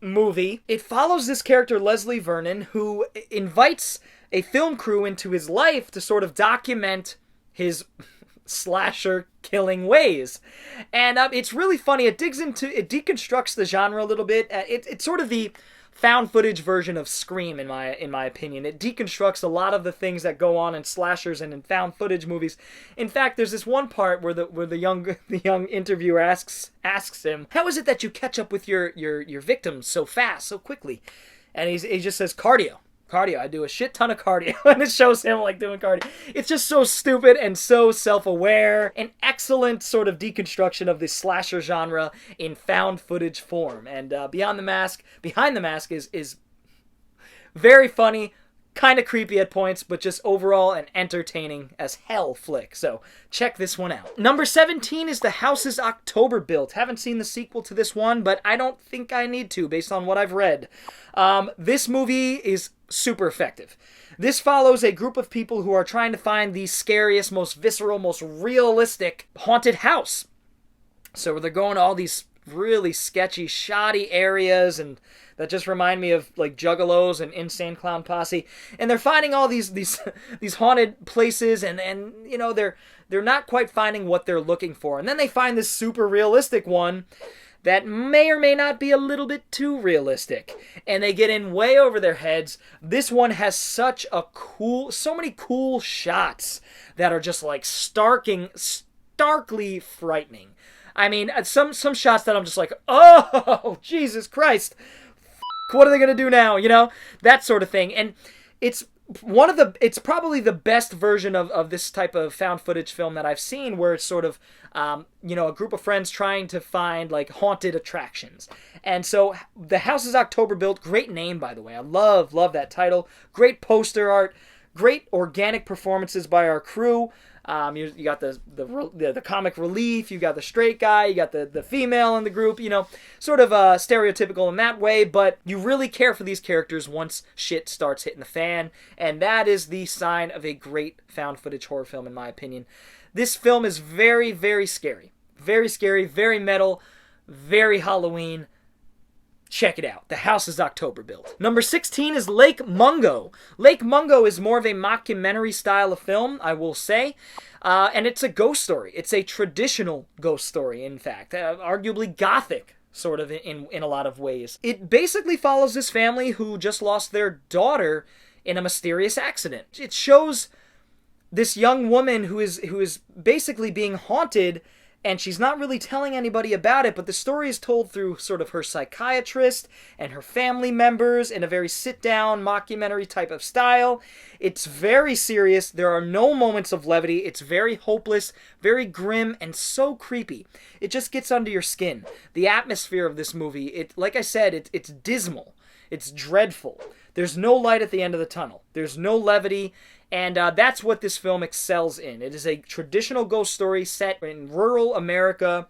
Speaker 1: movie. It follows this character, Leslie Vernon, who invites a film crew into his life to sort of document his slasher killing ways. And it's really funny. It deconstructs the genre a little bit. It's sort of the found footage version of Scream, in my opinion. It deconstructs a lot of the things that go on in slashers and in found footage movies. In fact, there's this one part where the young interviewer asks him, "How is it that you catch up with your victims so fast, so quickly?" And he just says, "Cardio. I do a shit ton of cardio." And it shows him like doing cardio. It's just so stupid and so self-aware. An excellent sort of deconstruction of the slasher genre in found footage form. And Behind the Mask is very funny, kind of creepy at points, but just overall an entertaining as hell flick. So check this one out. Number 17 is The House is October Built. Haven't seen the sequel to this one, but I don't think I need to based on what I've read. This movie is super effective. This follows a group of people who are trying to find the scariest, most visceral, most realistic haunted house. So they're going to all these really sketchy, shoddy areas, and that just remind me of like Juggalos and Insane Clown Posse. And they're finding all these haunted places, and you know, they're not quite finding what they're looking for. And then they find this super realistic one that may or may not be a little bit too realistic. And they get in way over their heads. This one has so many cool shots that are just like starkly frightening. I mean, some shots that I'm just like, oh, Jesus Christ. What are they going to do now? You know, that sort of thing. And it's it's probably the best version of this type of found footage film that I've seen, where it's sort of, a group of friends trying to find like haunted attractions. And so The House is October Built, great name, by the way. I love that title. Great poster art, great organic performances by our crew. You got the comic relief, you got the straight guy, you got the female in the group, sort of stereotypical in that way, but you really care for these characters once shit starts hitting the fan, and that is the sign of a great found footage horror film, in my opinion. This film is very, very scary. Very scary, very metal, very Halloween. Check it out. The House is October Built. Number 16 is Lake Mungo. Lake Mungo is more of a mockumentary style of film, I will say. And it's a ghost story. It's a traditional ghost story, in fact. Arguably gothic, sort of, in a lot of ways. It basically follows this family who just lost their daughter in a mysterious accident. It shows this young woman who is basically being haunted, and she's not really telling anybody about it, but the story is told through sort of her psychiatrist and her family members in a very sit-down, mockumentary type of style. It's very serious. There are no moments of levity. It's very hopeless, very grim, and so creepy. It just gets under your skin. The atmosphere of this movie, like I said, it's dismal. It's dreadful. There's no light at the end of the tunnel. There's no levity. And that's what this film excels in. It is a traditional ghost story set in rural America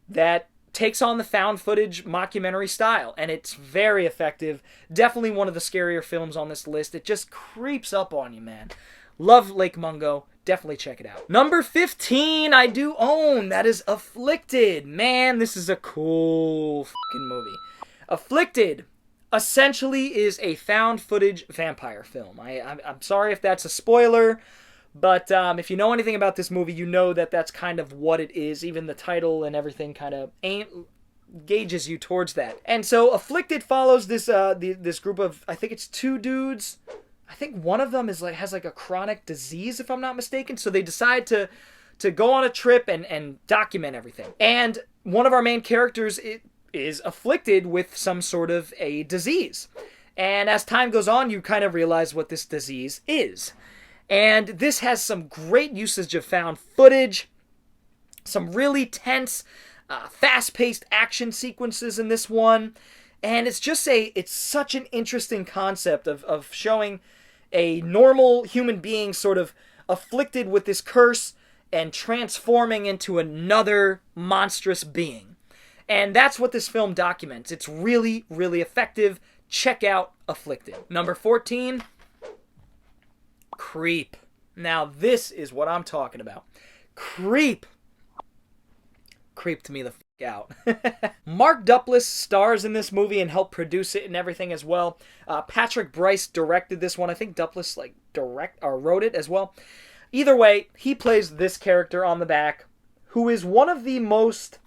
Speaker 1: that takes on the found footage mockumentary style. And it's very effective. Definitely one of the scarier films on this list. It just creeps up on you, man. Love Lake Mungo. Definitely check it out. Number 15, I do own. That is Afflicted. Man, this is a cool fucking movie. Afflicted essentially is a found footage vampire film. I'm sorry if that's a spoiler, but if you know anything about this movie, you know that that's kind of what it is. Even the title and everything kind of gauges you towards that. And so Afflicted follows this this group of, I think it's 2 dudes. I think one of them has a chronic disease, if I'm not mistaken. So they decide to go on a trip and document everything. And one of our main characters is afflicted with some sort of a disease. And as time goes on, you kind of realize what this disease is. And this has some great usage of found footage, some really tense, fast-paced action sequences in this one. And it's such an interesting concept of showing a normal human being sort of afflicted with this curse and transforming into another monstrous being. And that's what this film documents. It's really, really effective. Check out Afflicted. Number 14, Creep. Now, this is what I'm talking about. Creep. Creeped me the f*** out. Mark Duplass stars in this movie and helped produce it and everything as well. Patrick Bryce directed this one. I think Duplass wrote it as well. Either way, he plays this character on the back, who is one of the most...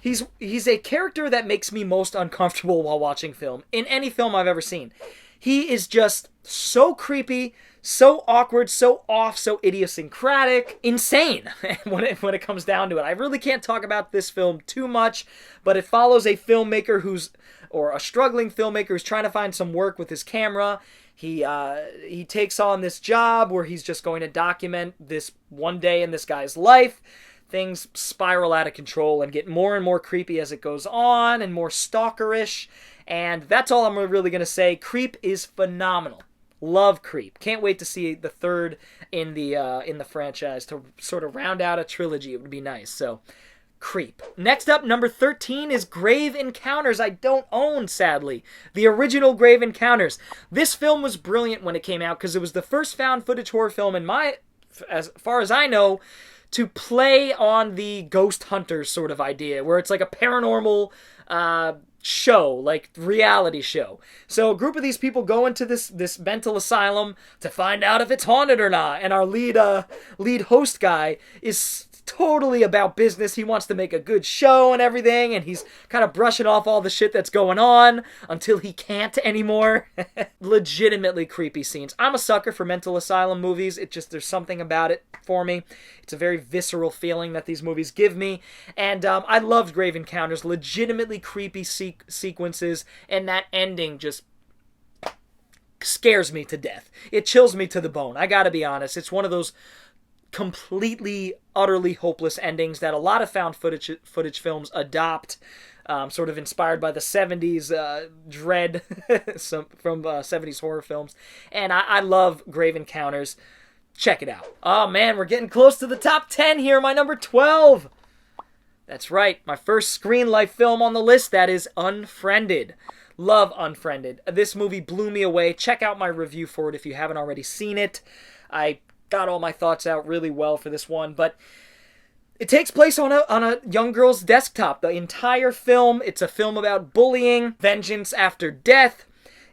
Speaker 1: He's a character that makes me most uncomfortable while watching film, in any film I've ever seen. He is just so creepy, so awkward, so off, so idiosyncratic, insane when it comes down to it. I really can't talk about this film too much, but it follows a filmmaker or a struggling filmmaker who's trying to find some work with his camera. He takes on this job where he's just going to document this one day in this guy's life. Things spiral out of control and get more and more creepy as it goes on and more stalkerish. And that's all I'm really going to say. Creep is phenomenal. Love Creep. Can't wait to see the third in the franchise to sort of round out a trilogy. It would be nice. So, Creep. Next up, number 13 is Grave Encounters. I don't own, sadly, the original Grave Encounters. This film was brilliant when it came out because it was the first found footage horror film as far as I know, to play on the ghost hunters sort of idea, where it's like a paranormal show, like reality show. So a group of these people go into this mental asylum to find out if it's haunted or not, and our lead host guy is totally about business. He wants to make a good show and everything, and he's kind of brushing off all the shit that's going on until he can't anymore. Legitimately creepy scenes. I'm a sucker for mental asylum movies. There's something about it for me. It's a very visceral feeling that these movies give me, and I loved Grave Encounters. Legitimately creepy sequences, and that ending just scares me to death. It chills me to the bone. I gotta be honest. It's one of those completely, utterly hopeless endings that a lot of found footage films adopt, sort of inspired by the 70s dread from 70s horror films. And I love Grave Encounters. Check it out. Oh man, we're getting close to the top 10 here. My number 12. That's right, my first Screen Life film on the list. That is Unfriended. Love Unfriended. This movie blew me away. Check out my review for it if you haven't already seen it. I got all my thoughts out really well for this one, but it takes place on a young girl's desktop. The entire film, it's a film about bullying, vengeance after death,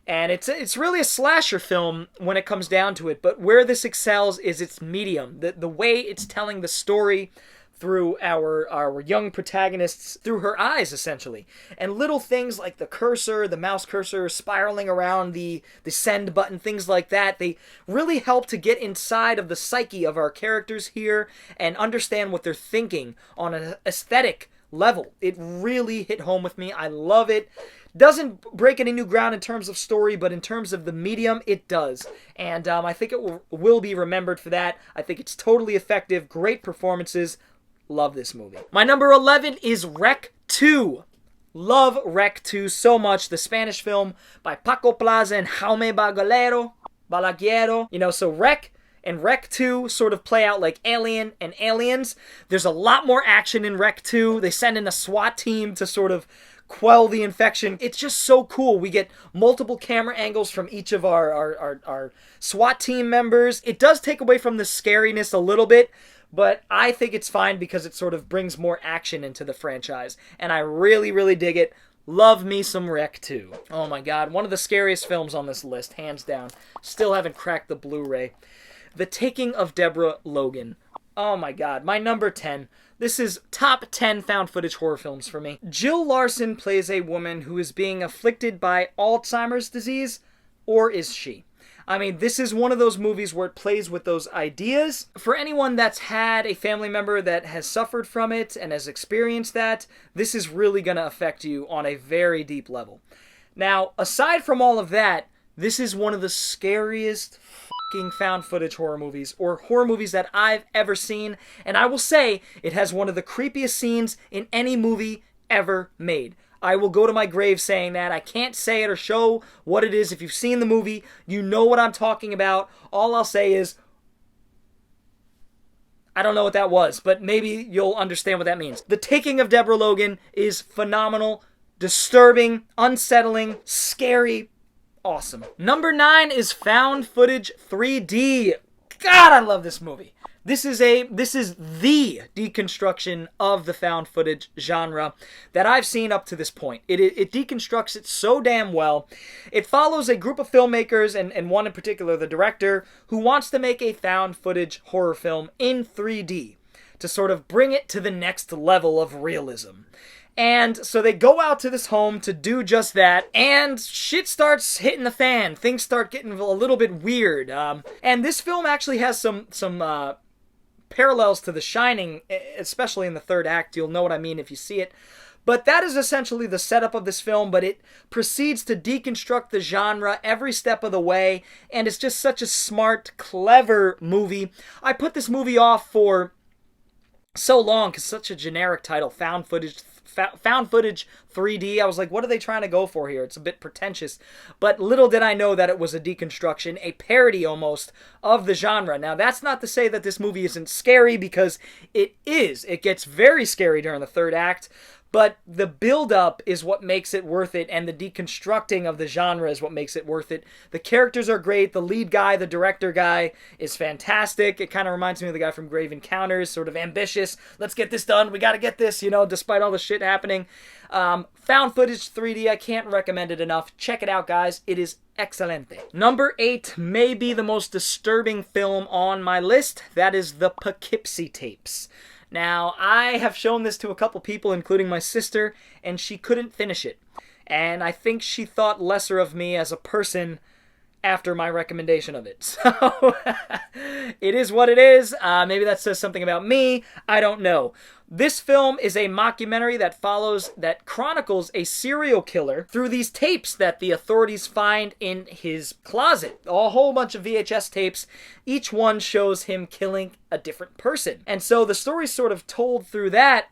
Speaker 1: and it's really a slasher film when it comes down to it, but where this excels is its medium, the way it's telling the story through our young protagonists, through her eyes, essentially. And little things like the cursor, the mouse cursor, spiraling around the send button, things like that, they really help to get inside of the psyche of our characters here and understand what they're thinking on an aesthetic level. It really hit home with me. I love it. Doesn't break any new ground in terms of story, but in terms of the medium, it does. And I think it will be remembered for that. I think it's totally effective. Great performances. Love this movie. My number 11 is Rec 2. Love Rec 2 so much. The Spanish film by Paco Plaza and Jaume Balaguero. You know, so Rec and Rec 2 sort of play out like Alien and Aliens. There's a lot more action in Rec 2. They send in a SWAT team to sort of quell the infection. It's just so cool. We get multiple camera angles from each of our SWAT team members. It does take away from the scariness a little bit, but I think it's fine because it sort of brings more action into the franchise. And I really, really dig it. Love me some Rec 2. Oh my god, one of the scariest films on this list, hands down. Still haven't cracked the Blu-ray. The Taking of Deborah Logan. Oh my god, my number 10. This is top 10 found footage horror films for me. Jill Larson plays a woman who is being afflicted by Alzheimer's disease, or is she? I mean, this is one of those movies where it plays with those ideas. For anyone that's had a family member that has suffered from it and has experienced that, this is really going to affect you on a very deep level. Now, aside from all of that, this is one of the scariest fucking found footage horror movies, or horror movies that I've ever seen, and I will say it has one of the creepiest scenes in any movie ever made. I will go to my grave saying that. I can't say it or show what it is. If you've seen the movie, you know what I'm talking about. All I'll say is, I don't know what that was, but maybe you'll understand what that means. The Taking of Deborah Logan is phenomenal, disturbing, unsettling, scary, awesome. Number 9 is Found Footage 3D. God, I love this movie. This is the deconstruction of the found footage genre that I've seen up to this point. It deconstructs it so damn well. It follows a group of filmmakers, and one in particular, the director, who wants to make a found footage horror film in 3D to sort of bring it to the next level of realism. And so they go out to this home to do just that, and shit starts hitting the fan. Things start getting a little bit weird. And this film actually has some parallels to The Shining, especially in the third act. You'll know what I mean if you see it. But that is essentially the setup of this film, but it proceeds to deconstruct the genre every step of the way, and it's just such a smart, clever movie. I put this movie off for so long because such a generic title, Found Footage 3D. I was like, what are they trying to go for here? It's a bit pretentious. But little did I know that it was a deconstruction, a parody almost of the genre. Now, that's not to say that this movie isn't scary, because it is. It gets very scary during the third act. But the build-up is what makes it worth it, and the deconstructing of the genre is what makes it worth it. The characters are great. The lead guy, the director guy, is fantastic. It kind of reminds me of the guy from Grave Encounters, sort of ambitious. Let's get this done. We got to get this, despite all the shit happening. Found Footage 3D, I can't recommend it enough. Check it out, guys. It is excelente. Number 8 may be the most disturbing film on my list. That is The Poughkeepsie Tapes. Now, I have shown this to a couple people, including my sister, and she couldn't finish it. And I think she thought lesser of me as a person after my recommendation of it. So it is what it is. Maybe that says something about me. I don't know. This film is a mockumentary that chronicles a serial killer through these tapes that the authorities find in his closet. A whole bunch of VHS tapes. Each one shows him killing a different person. And so the story's sort of told through that.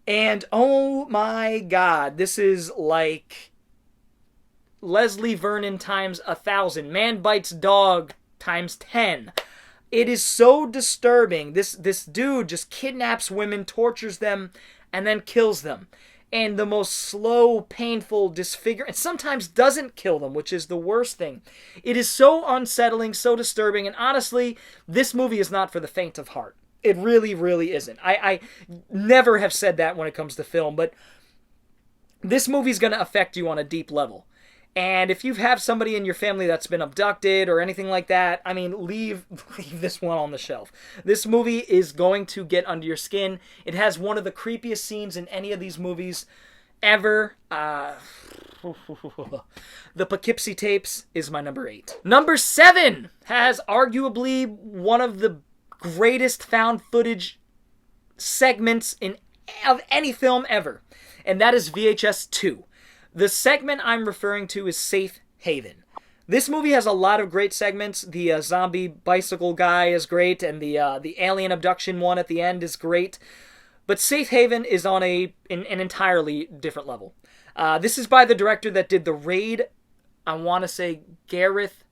Speaker 1: And oh my God, this is like Leslie Vernon times 1,000. Man bites dog times 10. It is so disturbing. This dude just kidnaps women, tortures them, and then kills them. And the most slow, painful, disfigure, and sometimes doesn't kill them, which is the worst thing. It is so unsettling, so disturbing, and honestly, this movie is not for the faint of heart. It really, really isn't. I never have said that when it comes to film, but this movie's going to affect you on a deep level. And if you have somebody in your family that's been abducted or anything like that, I mean, leave this one on the shelf. This movie is going to get under your skin. It has one of the creepiest scenes in any of these movies ever. The Poughkeepsie Tapes is my number 8. Number 7 has arguably one of the greatest found footage segments of any film ever. And that is VHS 2. The segment I'm referring to is Safe Haven. This movie has a lot of great segments. The zombie bicycle guy is great, and the alien abduction one at the end is great. But Safe Haven is on an entirely different level. This is by the director that did The Raid. I want to say Gareth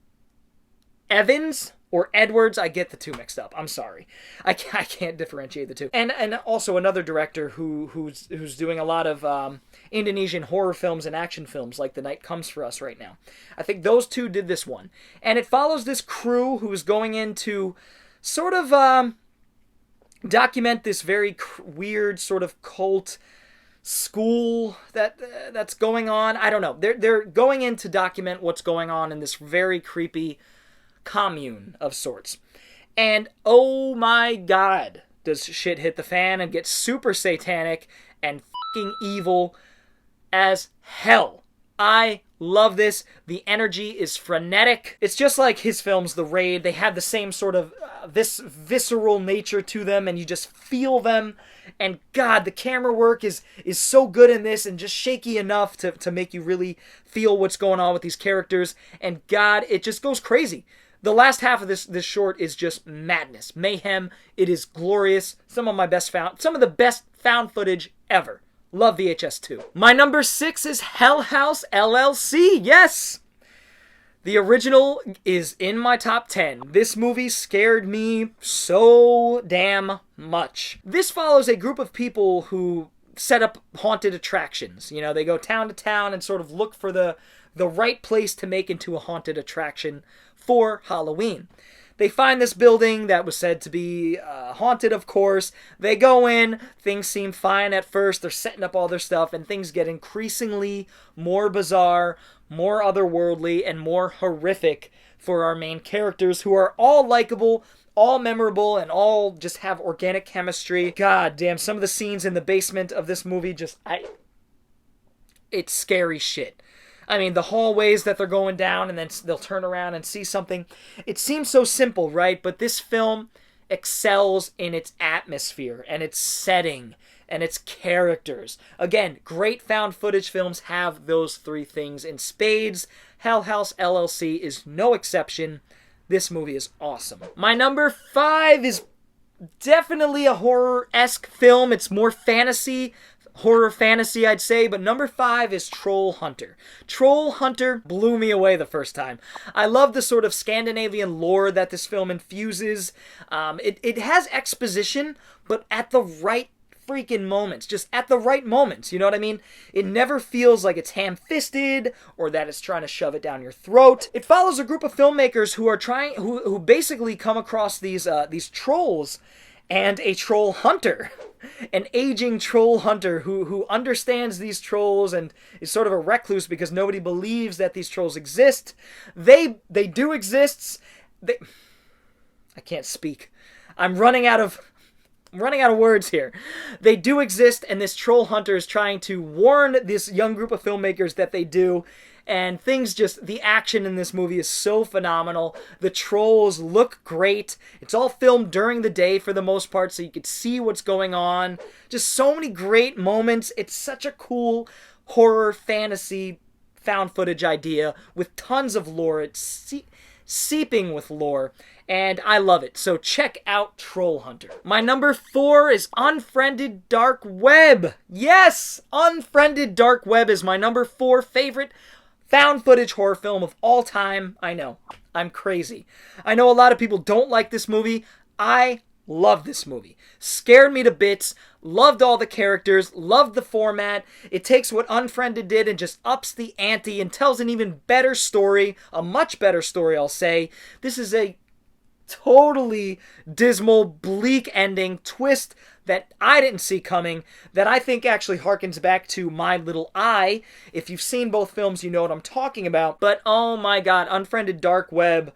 Speaker 1: Evans or Edwards. I get the two mixed up. I'm sorry. I can't differentiate the two. And also another director who's doing a lot of Indonesian horror films and action films like The Night Comes for Us right now. I think those two did this one. And it follows this crew who's going into sort of document this very weird sort of cult school that's going on. I don't know. They're going in to document what's going on in this very creepy commune of sorts. And oh my God, does shit hit the fan and get super satanic and fucking evil as hell. I love this. The energy is frenetic. It's just like his films, The Raid. They have the same sort of this visceral nature to them, and you just feel them. And God, the camera work is so good in this and just shaky enough to make you really feel what's going on with these characters. And God, it just goes crazy. The last half of this short is just madness, mayhem. It is glorious. Some of the best found footage ever. Love VHS 2. My number 6 is Hell House LLC. Yes! The original is in my top 10. This movie scared me so damn much. This follows a group of people who set up haunted attractions. You know, they go town to town and sort of look for the right place to make into a haunted attraction for Halloween. They find this building that was said to be haunted, of course. They go in. Things seem fine at first. They're setting up all their stuff, and things get increasingly more bizarre, more otherworldly, and more horrific for our main characters, who are all likable, all memorable, and all just have organic chemistry. God damn, some of the scenes in the basement of this movie it's scary shit. I mean, the hallways that they're going down and then they'll turn around and see something. It seems so simple, right? But this film excels in its atmosphere and its setting and its characters. Again, great found footage films have those three things in spades. Hell House LLC is no exception. This movie is awesome. My number 5 is definitely a horror-esque film. It's more fantasy. Horror fantasy, I'd say, but number 5 is Troll Hunter. Troll Hunter blew me away the first time. I love the sort of Scandinavian lore that this film infuses. It has exposition, but at the right freaking moments. Just at the right moments, you know what I mean? It never feels like it's ham-fisted or that it's trying to shove it down your throat. It follows a group of filmmakers who basically come across these trolls and a troll hunter. An aging troll hunter who understands these trolls and is sort of a recluse because nobody believes that these trolls exist. They do exist. I can't speak. I'm running out of words here. They do exist, and this troll hunter is trying to warn this young group of filmmakers that they do. And the action in this movie is so phenomenal. The trolls look great. It's all filmed during the day for the most part, so you could see what's going on. Just so many great moments. It's such a cool horror, fantasy, found footage idea with tons of lore. It's seeping with lore, and I love it. So check out Troll Hunter. My number 4 is Unfriended Dark Web. Yes! Unfriended Dark Web is my number 4 favorite found footage horror film of all time. I know. I'm crazy. I know a lot of people don't like this movie. I love this movie. Scared me to bits. Loved all the characters. Loved the format. It takes what Unfriended did and just ups the ante and tells an even better story. A much better story, I'll say. This is a totally dismal, bleak ending twist that I didn't see coming, that I think actually harkens back to My Little Eye. If you've seen both films, you know what I'm talking about. But oh my god, Unfriended Dark Web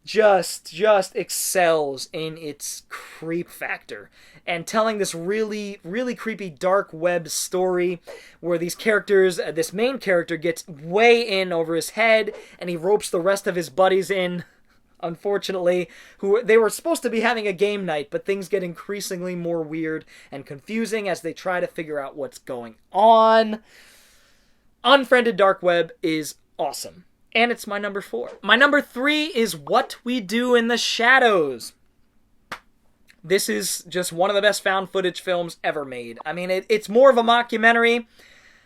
Speaker 1: just excels in its creep factor and telling this really creepy dark web story where these characters, this main character gets way in over his head and he ropes the rest of his buddies in, unfortunately, who they were supposed to be having a game night, but things get increasingly more weird and confusing as they try to figure out what's going on. Unfriended Dark Web is awesome. And it's my number 4. My number 3 is What We Do in the Shadows. This is just one of the best found footage films ever made. I mean, it's more of a mockumentary,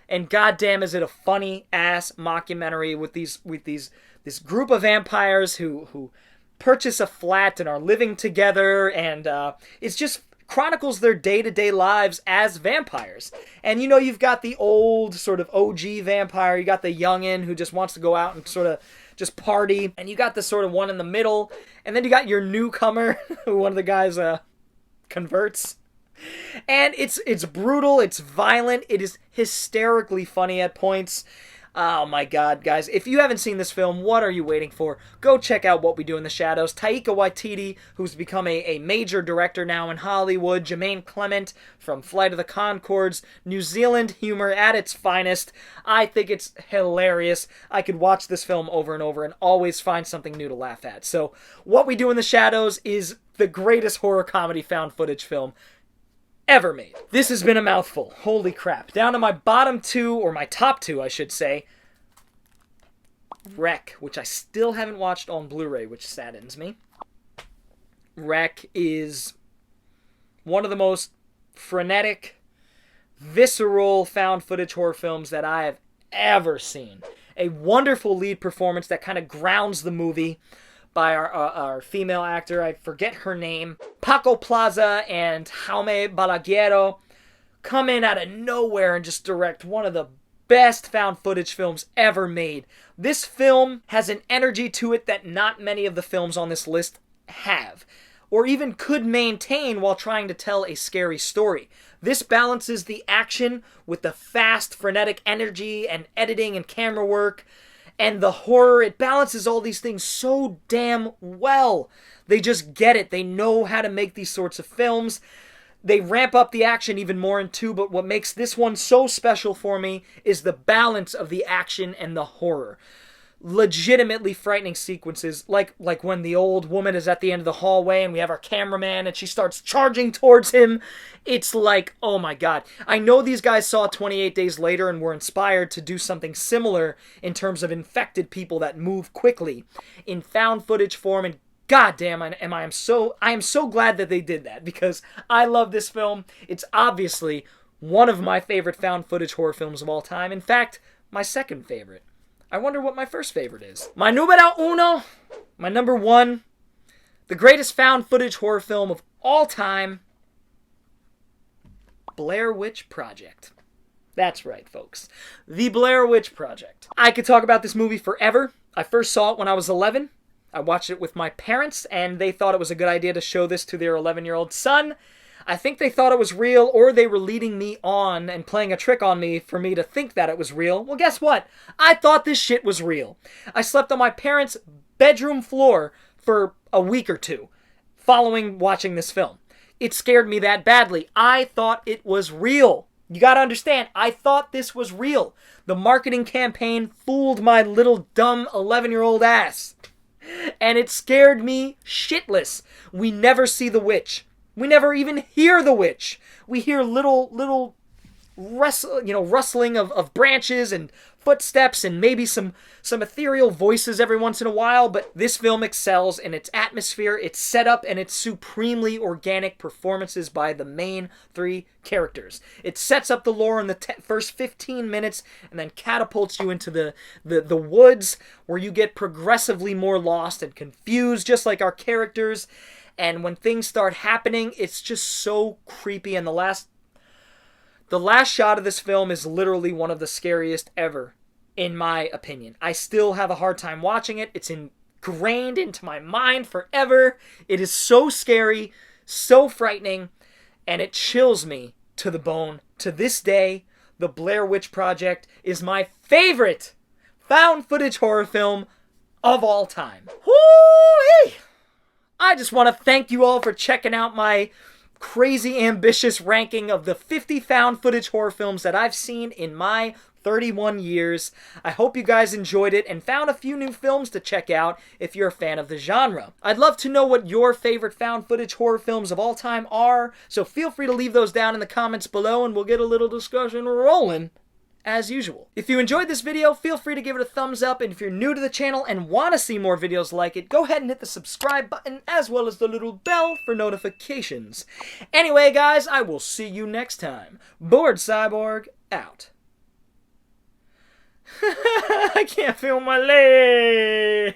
Speaker 1: and goddamn is it a funny ass mockumentary with this group of vampires who purchase a flat and are living together, and it's just chronicles their day-to-day lives as vampires. And you know, you've got the old sort of OG vampire, you got the youngin' who just wants to go out and sort of just party, and you got the sort of one in the middle, and then you got your newcomer who one of the guys converts. And it's brutal, it's violent, it is hysterically funny at points. Oh my god, guys. If you haven't seen this film, what are you waiting for? Go check out What We Do in the Shadows. Taika Waititi, who's become a major director now in Hollywood. Jermaine Clement from Flight of the Conchords. New Zealand humor at its finest. I think it's hilarious. I could watch this film over and over and always find something new to laugh at. So, What We Do in the Shadows is the greatest horror comedy found footage film ever made. This has been a mouthful. Holy crap. Down to my bottom 2, or my top 2, I should say. Wreck, which I still haven't watched on Blu-ray, which saddens me. Wreck is one of the most frenetic, visceral found footage horror films that I have ever seen. A wonderful lead performance that kind of grounds the movie by our female actor, I forget her name. Paco Plaza and Jaume Balaguero come in out of nowhere and just direct one of the best found footage films ever made. This film has an energy to it that not many of the films on this list have, or even could maintain while trying to tell a scary story. This balances the action with the fast, frenetic energy and editing and camera work, and the horror. It balances all these things so damn well. They just get it. They know how to make these sorts of films. They ramp up the action even more in 2, but what makes this one so special for me is the balance of the action and the horror. Legitimately frightening sequences, like when the old woman is at the end of the hallway and we have our cameraman and she starts charging towards him. It's like, oh my god. I know these guys saw 28 Days Later and were inspired to do something similar in terms of infected people that move quickly in found footage form, and goddamn, I am so glad that they did that, because I love this film. It's obviously one of my favorite found footage horror films of all time. In fact, my second favorite. I wonder what my first favorite is. My numero uno, my number 1, the greatest found footage horror film of all time, Blair Witch Project. That's right, folks. The Blair Witch Project. I could talk about this movie forever. I first saw it when I was 11. I watched it with my parents, and they thought it was a good idea to show this to their 11-year-old son. I think they thought it was real, or they were leading me on and playing a trick on me for me to think that it was real. Well, guess what? I thought this shit was real. I slept on my parents' bedroom floor for a week or 2 following watching this film. It scared me that badly. I thought it was real. You gotta understand, I thought this was real. The marketing campaign fooled my little dumb 11-year-old ass. And it scared me shitless. We never see the witch. We never even hear the witch. We hear little rustling of branches and footsteps and maybe some ethereal voices every once in a while, but this film excels in its atmosphere, its setup, and its supremely organic performances by the main three characters. It sets up the lore in the first 15 minutes and then catapults you into the woods where you get progressively more lost and confused, just like our characters. And when things start happening, it's just so creepy, and the last shot of this film is literally one of the scariest ever, in my opinion. I still have a hard time watching it. It's ingrained into my mind forever. It is so scary, so frightening, and it chills me to the bone. To this day, The Blair Witch Project is my favorite found footage horror film of all time. Whoo-wee! I just want to thank you all for checking out my crazy ambitious ranking of the 50 found footage horror films that I've seen in my 31 years. I hope you guys enjoyed it and found a few new films to check out if you're a fan of the genre. I'd love to know what your favorite found footage horror films of all time are, so feel free to leave those down in the comments below and we'll get a little discussion rolling as usual. If you enjoyed this video, feel free to give it a thumbs up, and if you're new to the channel and want to see more videos like it, go ahead and hit the subscribe button as well as the little bell for notifications. Anyway, guys, I will see you next time. Bored Cyborg, out. I can't feel my leg.